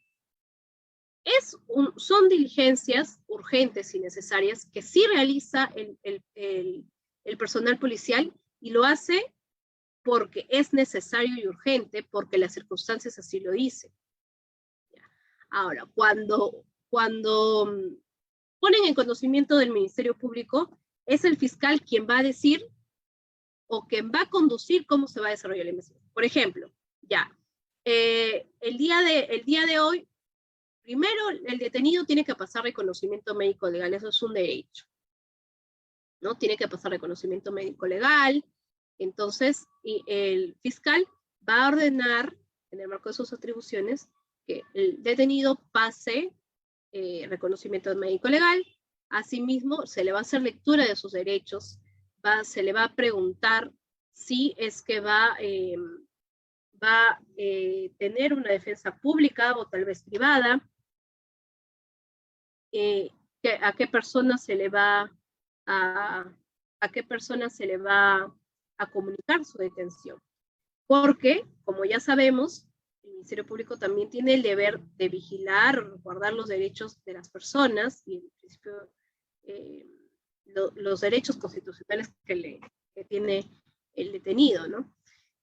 son diligencias urgentes y necesarias que sí realiza el personal policial y lo hace porque es necesario y urgente, porque las circunstancias así lo dicen. Ahora, cuando ponen en conocimiento del Ministerio Público, es el fiscal quien va a decir o quien va a conducir cómo se va a desarrollar la investigación. Por ejemplo, el día de hoy, primero el detenido tiene que pasar reconocimiento médico legal, eso es un derecho, ¿no? Tiene que pasar reconocimiento médico legal, entonces el fiscal va a ordenar, en el marco de sus atribuciones, que el detenido pase reconocimiento médico legal. Asimismo, se le va a hacer lectura de sus derechos, se le va a preguntar si es que va a tener una defensa pública o tal vez privada, a qué persona se le va a comunicar su detención. Porque, como ya sabemos, el Ministerio Público también tiene el deber de vigilar o guardar los derechos de las personas y, en principio, los derechos constitucionales que tiene el detenido, ¿no?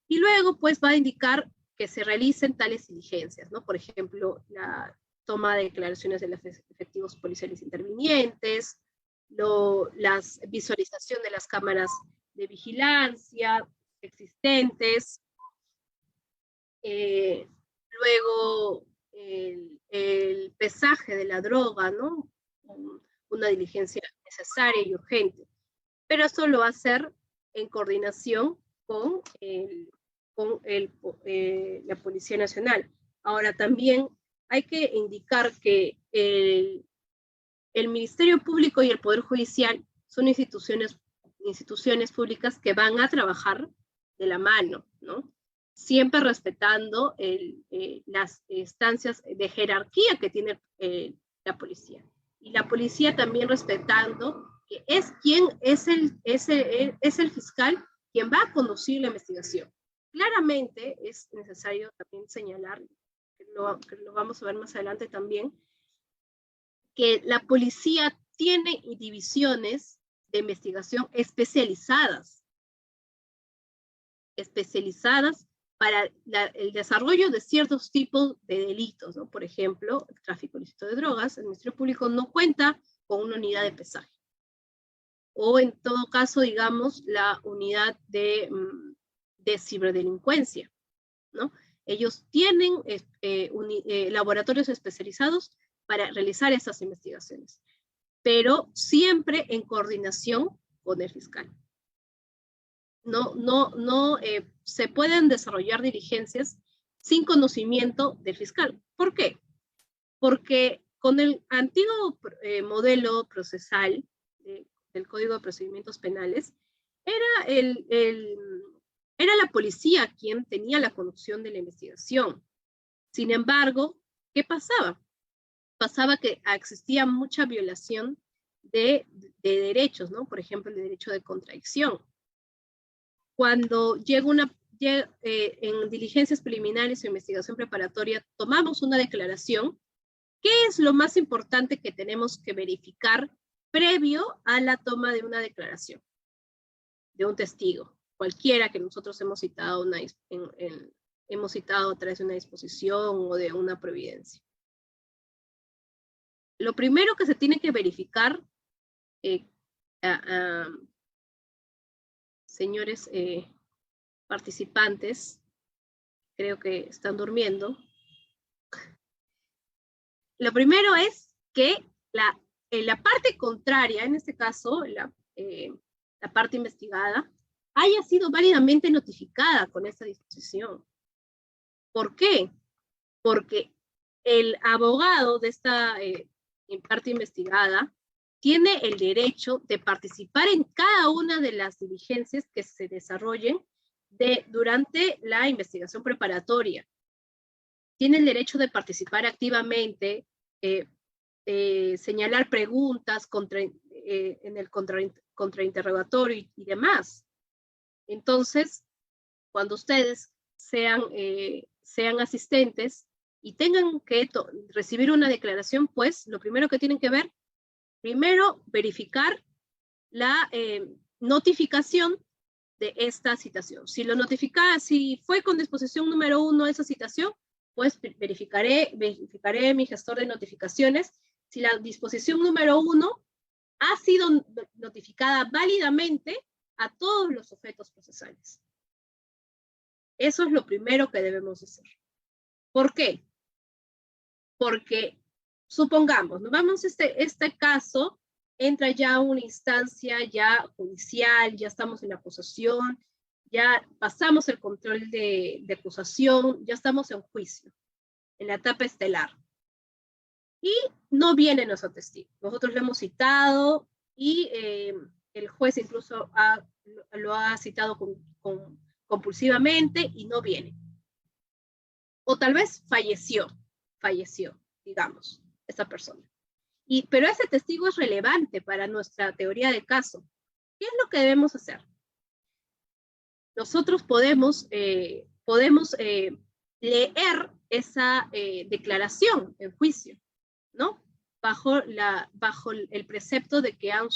Y luego, pues, va a indicar que se realicen tales diligencias, ¿no? Por ejemplo, la toma de declaraciones de los efectivos policiales intervinientes, la visualización de las cámaras de vigilancia existentes, luego el pesaje de la droga, ¿no? Una diligencia necesaria y urgente. Pero esto lo va a hacer en coordinación con la Policía Nacional. Ahora, también hay que indicar que el Ministerio Público y el Poder Judicial son instituciones públicas que van a trabajar de la mano, ¿no? Siempre respetando las instancias de jerarquía que tiene la policía. Y la policía también respetando que es el fiscal quien va a conducir la investigación. Claramente es necesario también señalar, que lo vamos a ver más adelante también, que la policía tiene divisiones de investigación especializadas para el desarrollo de ciertos tipos de delitos, ¿no? Por ejemplo, el tráfico ilícito de drogas. El Ministerio Público no cuenta con una unidad de pesaje. O en todo caso, digamos, la unidad de ciberdelincuencia, ¿no? Ellos tienen laboratorios especializados para realizar esas investigaciones, pero siempre en coordinación con el fiscal. No se pueden desarrollar diligencias sin conocimiento del fiscal. ¿Por qué? Porque con el antiguo modelo procesal del Código de Procedimientos Penales, era la policía quien tenía la conducción de la investigación. Sin embargo, ¿qué pasaba? Pasaba que existía mucha violación de derechos, ¿no? Por ejemplo, el derecho de contradicción. Cuando en diligencias preliminares o investigación preparatoria, tomamos una declaración. ¿Qué es lo más importante que tenemos que verificar previo a la toma de una declaración de un testigo? Cualquiera que nosotros hemos citado a través de una disposición o de una providencia. Lo primero que se tiene que verificar, señores participantes, creo que están durmiendo. Lo primero es que la parte contraria, en este caso, la parte investigada, haya sido válidamente notificada con esta disposición. ¿Por qué? Porque el abogado de esta parte investigada tiene el derecho de participar en cada una de las diligencias que se desarrollen durante la investigación preparatoria. Tiene el derecho de participar activamente, señalar preguntas en el contrainterrogatorio y demás. Entonces, cuando ustedes sean asistentes y tengan que recibir una declaración, pues lo primero que tienen que ver, primero verificar la notificación de esta citación. Si fue con disposición número 1 esa citación, pues verificaré mi gestor de notificaciones si la disposición número 1 ha sido notificada válidamente a todos los sujetos procesales. Eso es lo primero que debemos hacer. ¿Por qué? Porque, supongamos, nos vamos este caso, entra ya una instancia ya judicial, ya estamos en la acusación, ya pasamos el control de acusación, ya estamos en juicio. en la etapa estelar. Y no viene nuestro testigo. Nosotros lo hemos citado y el juez incluso lo ha citado compulsivamente y no viene. O tal vez falleció, digamos, esta persona. Pero ese testigo es relevante para nuestra teoría del caso. ¿Qué es lo que debemos hacer? Nosotros podemos leer esa declaración en juicio, ¿no? Bajo el precepto de que ha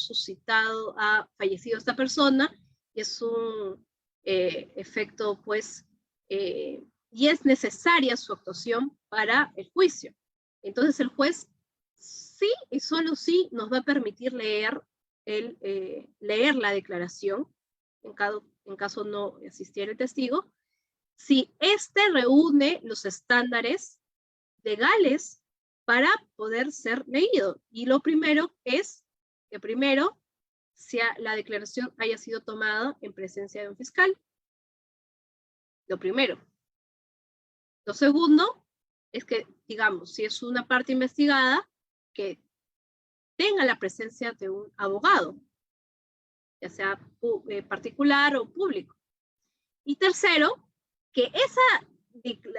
fallecido esta persona, y es un efecto, pues, y es necesaria su actuación para el juicio. Entonces el juez sí y solo sí nos va a permitir leer la declaración, en caso no asistiera el testigo, si éste reúne los estándares legales para poder ser leído. Y lo primero es que primero la declaración haya sido tomada en presencia de un fiscal. Lo primero. Lo segundo es que, digamos, si es una parte investigada, que tenga la presencia de un abogado, ya sea particular o público. Y tercero, que esa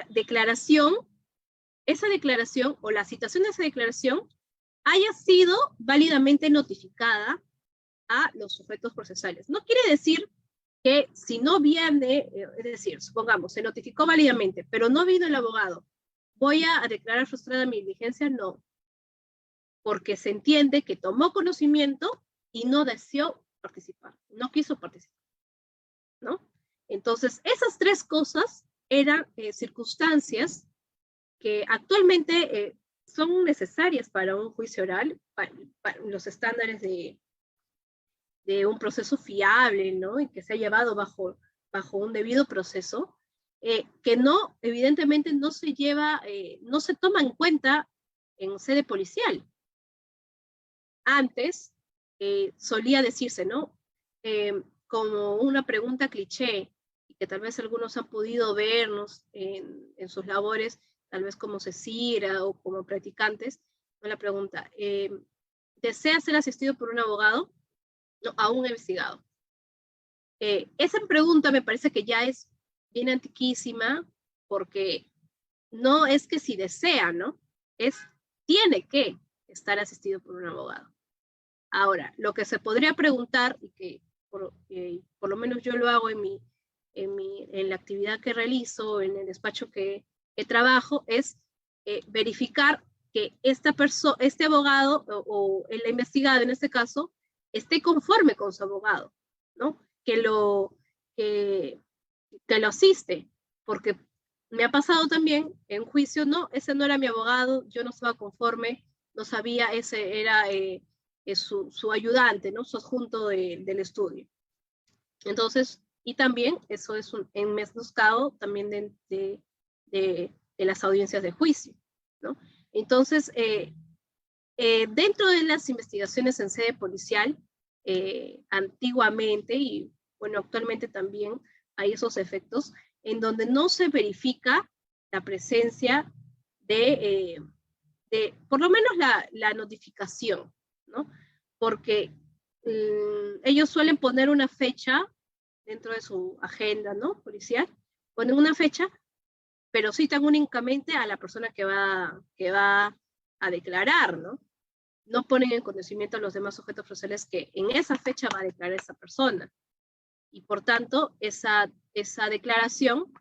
declaración o la citación de esa declaración haya sido válidamente notificada a los sujetos procesales. No quiere decir que si no viene, es decir, supongamos, se notificó válidamente, pero no vino el abogado, ¿voy a declarar frustrada mi diligencia? No, porque se entiende que tomó conocimiento y no deseó participar, no quiso participar, ¿no? Entonces, esas tres cosas eran circunstancias que actualmente son necesarias para un juicio oral, para los estándares de un proceso fiable, ¿no? Y que se ha llevado bajo un debido proceso, que no, evidentemente no se toma en cuenta en sede policial. Antes solía decirse, ¿no? Como una pregunta cliché, y que tal vez algunos han podido vernos en sus labores, tal vez como Cecira o como practicantes, ¿no? La pregunta, ¿desea ser asistido por un abogado? No, a un investigado. Esa pregunta me parece que ya es bien antiquísima, porque no es que si desea, ¿no? Tiene que estar asistido por un abogado. Ahora, lo que se podría preguntar, y que por lo menos yo lo hago en la actividad que realizo, en el despacho que trabajo, es verificar que este abogado o el investigado en este caso esté conforme con su abogado, ¿no? Que lo asiste, porque me ha pasado también en juicio, no, ese no era mi abogado, yo no estaba conforme, no sabía, ese era su ayudante, ¿no? Su adjunto del estudio. Entonces, y también eso es en menoscabo también de las audiencias de juicio, ¿no? Entonces, dentro de las investigaciones en sede policial, antiguamente, y bueno, actualmente también hay esos efectos, en donde no se verifica la presencia de por lo menos la notificación, ¿no? Porque ellos suelen poner una fecha dentro de su agenda, ¿no? Policial, ponen una fecha, pero citan únicamente a la persona que va a declarar, ¿no? No ponen en conocimiento a los demás sujetos procesales que en esa fecha va a declarar esa persona. Y por tanto, esa declaración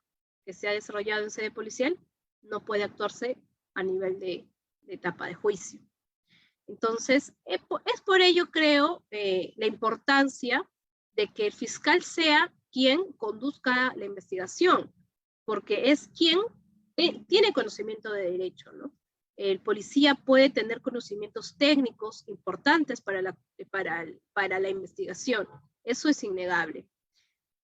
que se ha desarrollado en sede policial no puede actuarse a nivel de etapa de juicio. Entonces, es por ello, creo, la importancia de que el fiscal sea quien conduzca la investigación, porque es quien tiene conocimiento de derecho, ¿no? El policía puede tener conocimientos técnicos importantes para la investigación, eso es innegable,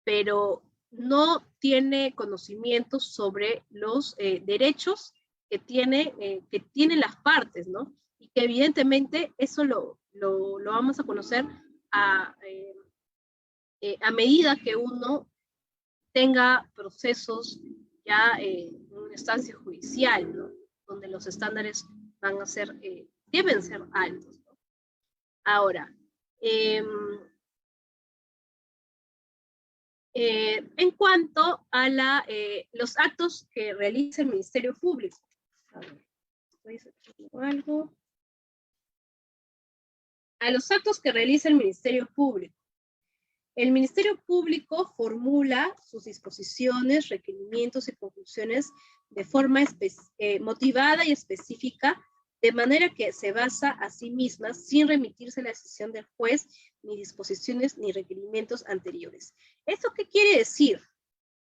pero no tiene conocimientos sobre los derechos que tienen las partes, ¿no? Y que evidentemente eso lo vamos a conocer a medida que uno tenga procesos ya en una instancia judicial, ¿no? donde los estándares van a ser, deben ser altos, ¿no? Ahora, en cuanto a los actos que realiza el Ministerio Público. A ver, estoy sacando algo. A los actos que realiza el Ministerio Público. El Ministerio Público formula sus disposiciones, requerimientos y conclusiones de forma motivada y específica, de manera que se basa a sí misma sin remitirse a la decisión del juez, ni disposiciones ni requerimientos anteriores. ¿Esto qué quiere decir?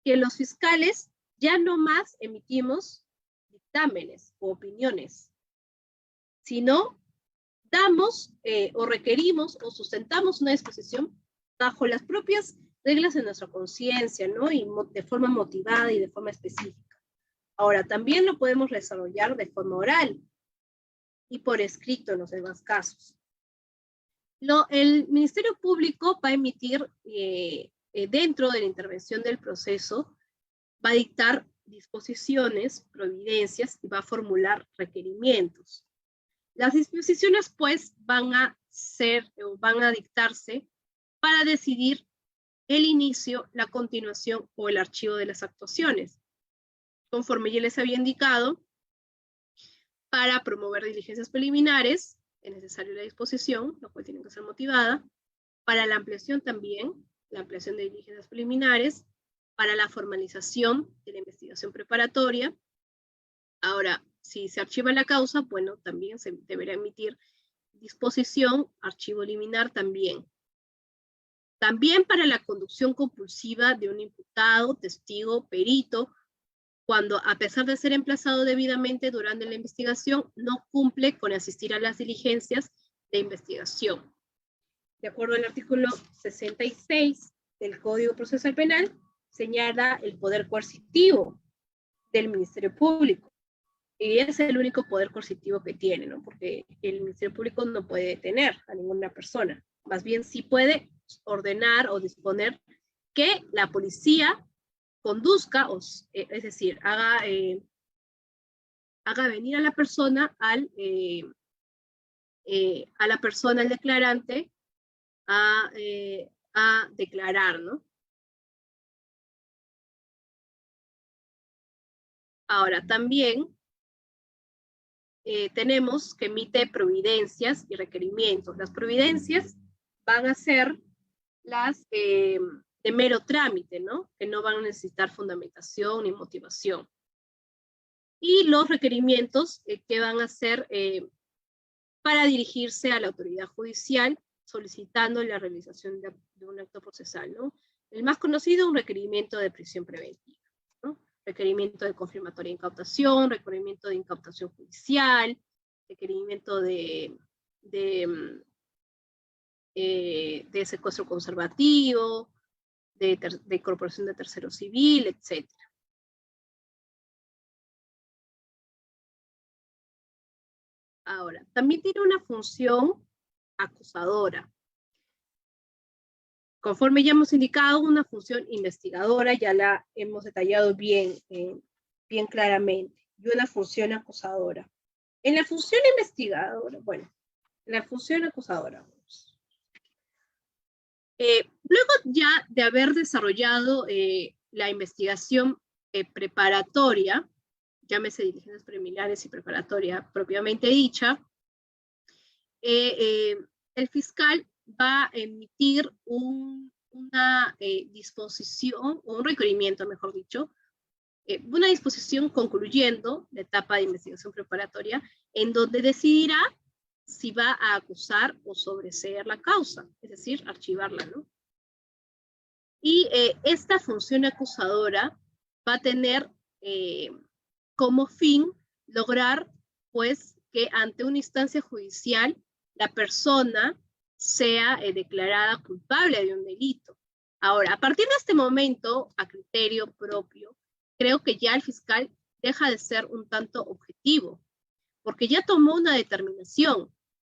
Que los fiscales ya no más emitimos dictámenes o opiniones, sino damos o requerimos o sustentamos una disposición bajo las propias reglas de nuestra conciencia, ¿no? Y de forma motivada y de forma específica. Ahora, también lo podemos desarrollar de forma oral y por escrito en los demás casos. El Ministerio Público va a emitir, dentro de la intervención del proceso, va a dictar disposiciones, providencias y va a formular requerimientos. Las disposiciones, pues, van a dictarse para decidir el inicio, la continuación o el archivo de las actuaciones. Conforme ya les había indicado, para promover diligencias preliminares, es necesaria la disposición, lo cual tiene que ser motivada. Para la ampliación también, la ampliación de diligencias preliminares. Para la formalización de la investigación preparatoria. Ahora, si se archiva la causa, bueno, también se deberá emitir disposición, archivo liminar también. También para la conducción compulsiva de un imputado, testigo, perito, cuando a pesar de ser emplazado debidamente durante la investigación, no cumple con asistir a las diligencias de investigación. De acuerdo al artículo 66 del Código Procesal Penal, señala el poder coercitivo del Ministerio Público. Y es el único poder coercitivo que tiene, ¿no? Porque el Ministerio Público no puede detener a ninguna persona. Más bien sí puede ordenar o disponer que la policía conduzca, es decir, haga venir a la persona, al declarante, a declarar, ¿no? Ahora, también tenemos que emite providencias y requerimientos. Las providencias van a ser las de mero trámite, ¿no? Que no van a necesitar fundamentación ni motivación. Y los requerimientos que van a ser para dirigirse a la autoridad judicial solicitando la realización de un acto procesal, ¿no? El más conocido, un requerimiento de prisión preventiva, ¿no? Requerimiento de confirmatoria de incautación, requerimiento de incautación judicial, requerimiento de secuestro conservativo, de corporación de tercero civil, etc. Ahora, también tiene una función acusadora. Conforme ya hemos indicado, una función investigadora, ya la hemos detallado bien claramente, y una función acusadora. En la función investigadora, luego ya de haber desarrollado la investigación preparatoria, llámese diligencias preliminares y preparatoria propiamente dicha, el fiscal va a emitir una disposición, o un requerimiento, mejor dicho, una disposición concluyendo la etapa de investigación preparatoria, en donde decidirá si va a acusar o sobreseer la causa, es decir, archivarla, ¿no? Y esta función acusadora va a tener como fin lograr, pues, que ante una instancia judicial la persona sea declarada culpable de un delito. Ahora, a partir de este momento, a criterio propio, creo que ya el fiscal deja de ser un tanto objetivo, porque ya tomó una determinación,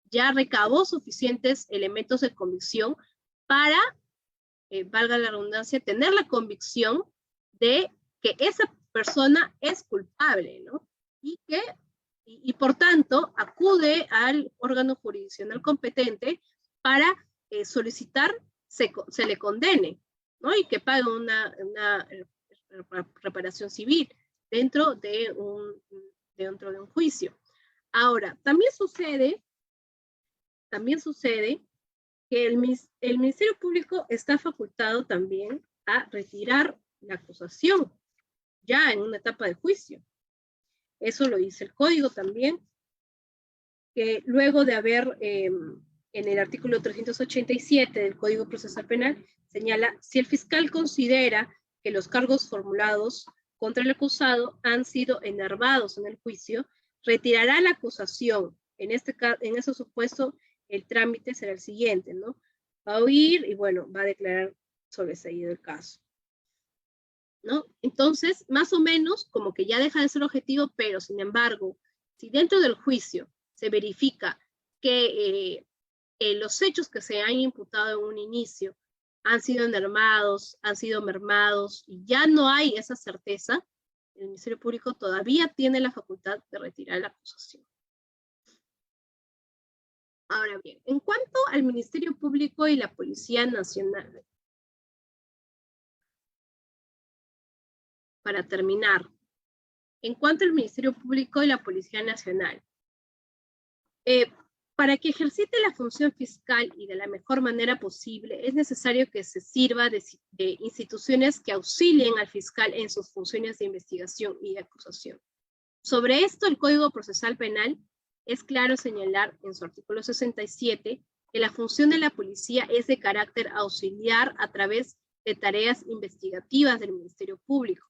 ya recabó suficientes elementos de convicción para, valga la redundancia, tener la convicción de que esa persona es culpable, ¿no? Y que y por tanto acude al órgano jurisdiccional competente para solicitar se le condene, ¿no? Y que pague una reparación civil dentro de un juicio. Ahora, también sucede que el Ministerio Público está facultado también a retirar la acusación ya en una etapa de juicio. Eso lo dice el código también, que luego de haber, en el artículo 387 del Código Procesal Penal, señala, si el fiscal considera que los cargos formulados contra el acusado han sido enervados en el juicio, retirará la acusación. En ese supuesto, el trámite será el siguiente, ¿no? Va a oír y, bueno, va a declarar sobreseído el caso, ¿no? Entonces, más o menos, como que ya deja de ser objetivo, pero, sin embargo, si dentro del juicio se verifica que los hechos que se han imputado en un inicio han sido enervados, han sido mermados, y ya no hay esa certeza, el Ministerio Público todavía tiene la facultad de retirar la acusación. Ahora bien, en cuanto al Ministerio Público y la Policía Nacional, para terminar, en cuanto al Ministerio Público y la Policía Nacional, para que ejercite la función fiscal y de la mejor manera posible, es necesario que se sirva de instituciones que auxilien al fiscal en sus funciones de investigación y de acusación. Sobre esto, el Código Procesal Penal es claro señalar en su artículo 67 que la función de la policía es de carácter auxiliar a través de tareas investigativas del Ministerio Público.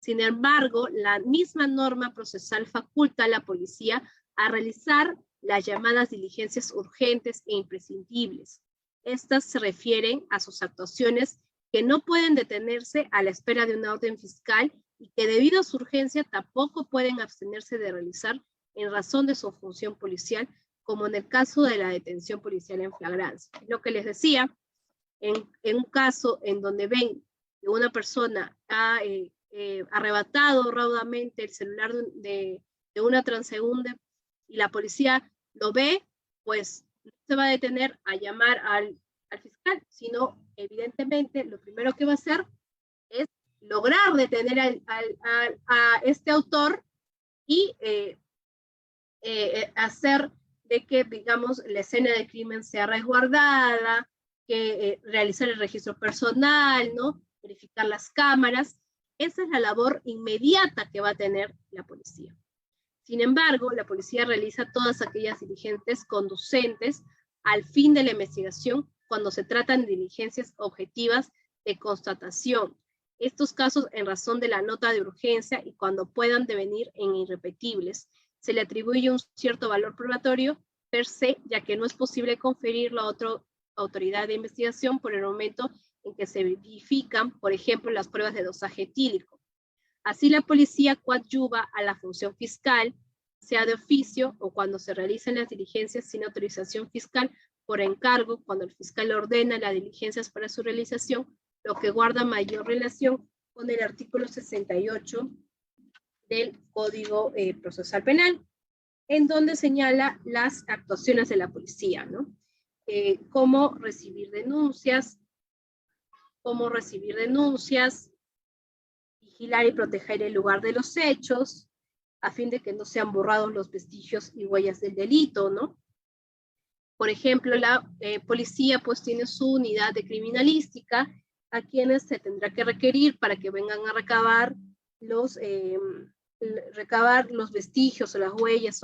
Sin embargo, la misma norma procesal faculta a la policía a realizar las llamadas diligencias urgentes e imprescindibles. Estas se refieren a sus actuaciones que no pueden detenerse a la espera de una orden fiscal y que debido a su urgencia tampoco pueden abstenerse de realizar en razón de su función policial, como en el caso de la detención policial en flagrancia. Lo que les decía, en un caso en donde ven que una persona ha arrebatado raudamente el celular de una transeúnte y la policía lo ve, pues no se va a detener a llamar al fiscal, sino evidentemente lo primero que va a hacer es lograr detener a este autor y hacer de que, digamos, la escena del crimen sea resguardada, que realizar el registro personal, ¿no? Verificar las cámaras. Esa es la labor inmediata que va a tener la policía. Sin embargo, la policía realiza todas aquellas diligencias conducentes al fin de la investigación cuando se tratan de diligencias objetivas de constatación. Estos casos en razón de la nota de urgencia y cuando puedan devenir en irrepetibles, se le atribuye un cierto valor probatorio per se, ya que no es posible conferirlo a otra autoridad de investigación por el momento en que se verifican, por ejemplo, las pruebas de dosaje etílico. Así la policía coadyuva a la función fiscal, sea de oficio o cuando se realizan las diligencias sin autorización fiscal por encargo, cuando el fiscal ordena las diligencias para su realización, lo que guarda mayor relación con el artículo 68 del Código Procesal Penal, en donde señala las actuaciones de la policía, ¿no? Cómo recibir denuncias, vigilar y proteger el lugar de los hechos, a fin de que no sean borrados los vestigios y huellas del delito, ¿no? Por ejemplo, la policía pues tiene su unidad de criminalística, a quienes se tendrá que requerir para que vengan a recabar los vestigios o las huellas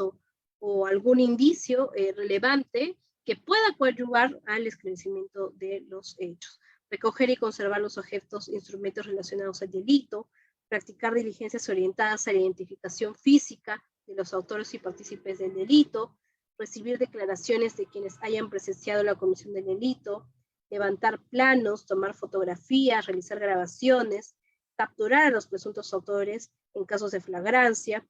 o algún indicio relevante que pueda coadyuvar al esclarecimiento de los hechos. Recoger y conservar los objetos e instrumentos relacionados al delito, practicar diligencias orientadas a la identificación física de los autores y partícipes del delito, recibir declaraciones de quienes hayan presenciado la comisión del delito, levantar planos, tomar fotografías, realizar grabaciones, capturar a los presuntos autores en casos de flagrancia,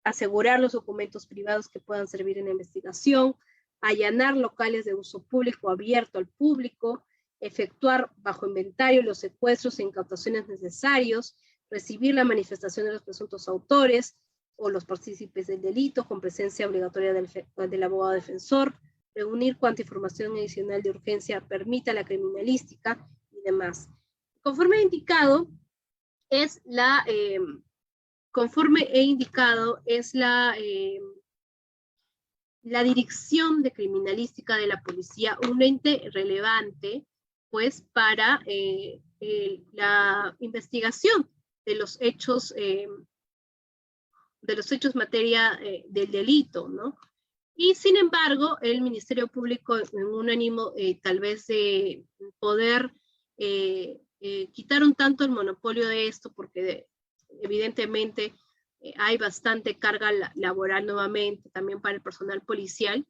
asegurar los documentos privados que puedan servir en la investigación, allanar locales de uso público abierto al público, efectuar bajo inventario los secuestros e incautaciones necesarios, recibir la manifestación de los presuntos autores, o los partícipes del delito, con presencia obligatoria del abogado defensor, reunir cuanta información adicional de urgencia permita la criminalística y demás. Conforme he indicado, es la Dirección de Criminalística de la Policía, un ente relevante, pues, para la investigación de los hechos materia del delito, ¿no? Y sin embargo, el Ministerio Público, en un ánimo tal vez de poder quitar un tanto el monopolio de esto, porque evidentemente hay bastante carga laboral nuevamente, también para el personal policial,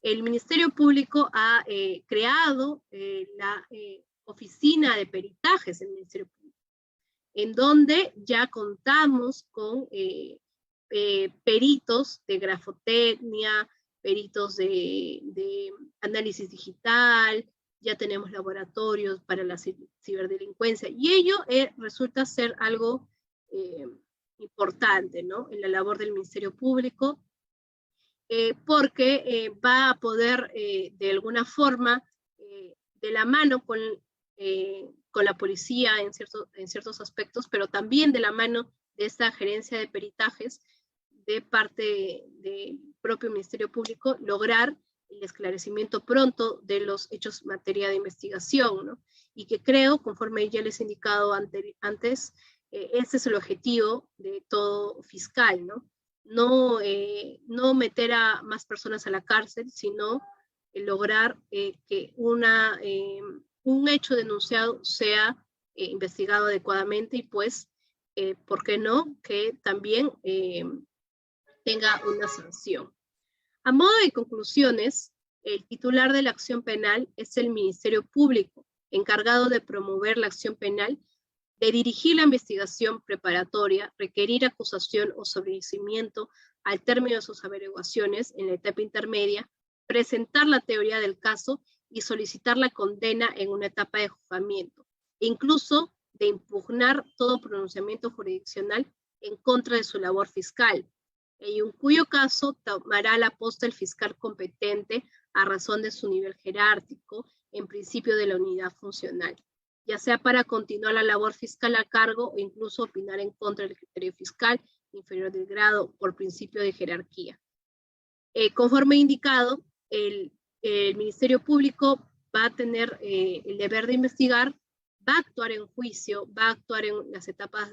el Ministerio Público ha creado la Oficina de Peritajes del Ministerio Público, en donde ya contamos con peritos de grafotecnia, peritos de análisis digital, ya tenemos laboratorios para la ciberdelincuencia, y ello resulta ser algo importante, ¿no?, en la labor del Ministerio Público, porque va a poder de alguna forma, de la mano con la policía en ciertos aspectos, pero también de la mano de esta gerencia de peritajes de parte del propio Ministerio Público, lograr el esclarecimiento pronto de los hechos materia de investigación, ¿no? Y que creo, conforme ya les he indicado antes, este es el objetivo de todo fiscal, ¿no? No meter a más personas a la cárcel, sino lograr que un hecho denunciado sea investigado adecuadamente y pues, ¿por qué no?, que también tenga una sanción. A modo de conclusiones, el titular de la acción penal es el Ministerio Público, encargado de promover la acción penal, de dirigir la investigación preparatoria, requerir acusación o sobreseimiento al término de sus averiguaciones en la etapa intermedia, presentar la teoría del caso y solicitar la condena en una etapa de juzgamiento, e incluso de impugnar todo pronunciamiento jurisdiccional en contra de su labor fiscal, en cuyo caso tomará la posta el fiscal competente a razón de su nivel jerárquico, en principio de la unidad funcional, ya sea para continuar la labor fiscal a cargo o incluso opinar en contra del criterio fiscal inferior del grado por principio de jerarquía. Conforme indicado, el Ministerio Público va a tener el deber de investigar, va a actuar en juicio, va a actuar en las etapas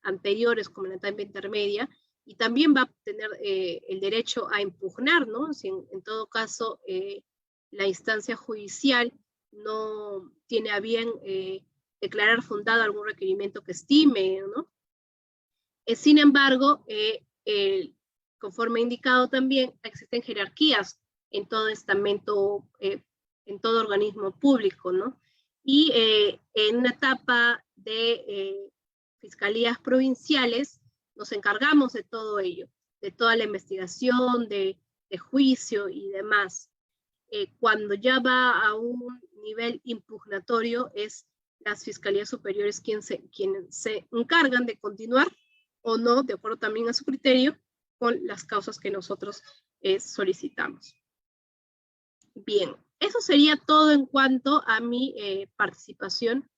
anteriores como en la etapa intermedia, y también va a tener el derecho a impugnar, ¿no? Si en todo caso la instancia judicial no tiene a bien declarar fundado algún requerimiento que estime, ¿no? Sin embargo, conforme indicado también, existen jerarquías en todo estamento, en todo organismo público, ¿no? Y en una etapa de fiscalías provinciales, nos encargamos de todo ello, de toda la investigación, de juicio y demás. Cuando ya va a un nivel impugnatorio, es las fiscalías superiores quienes se encargan de continuar o no, de acuerdo también a su criterio, con las causas que nosotros solicitamos. Bien, eso sería todo en cuanto a mi participación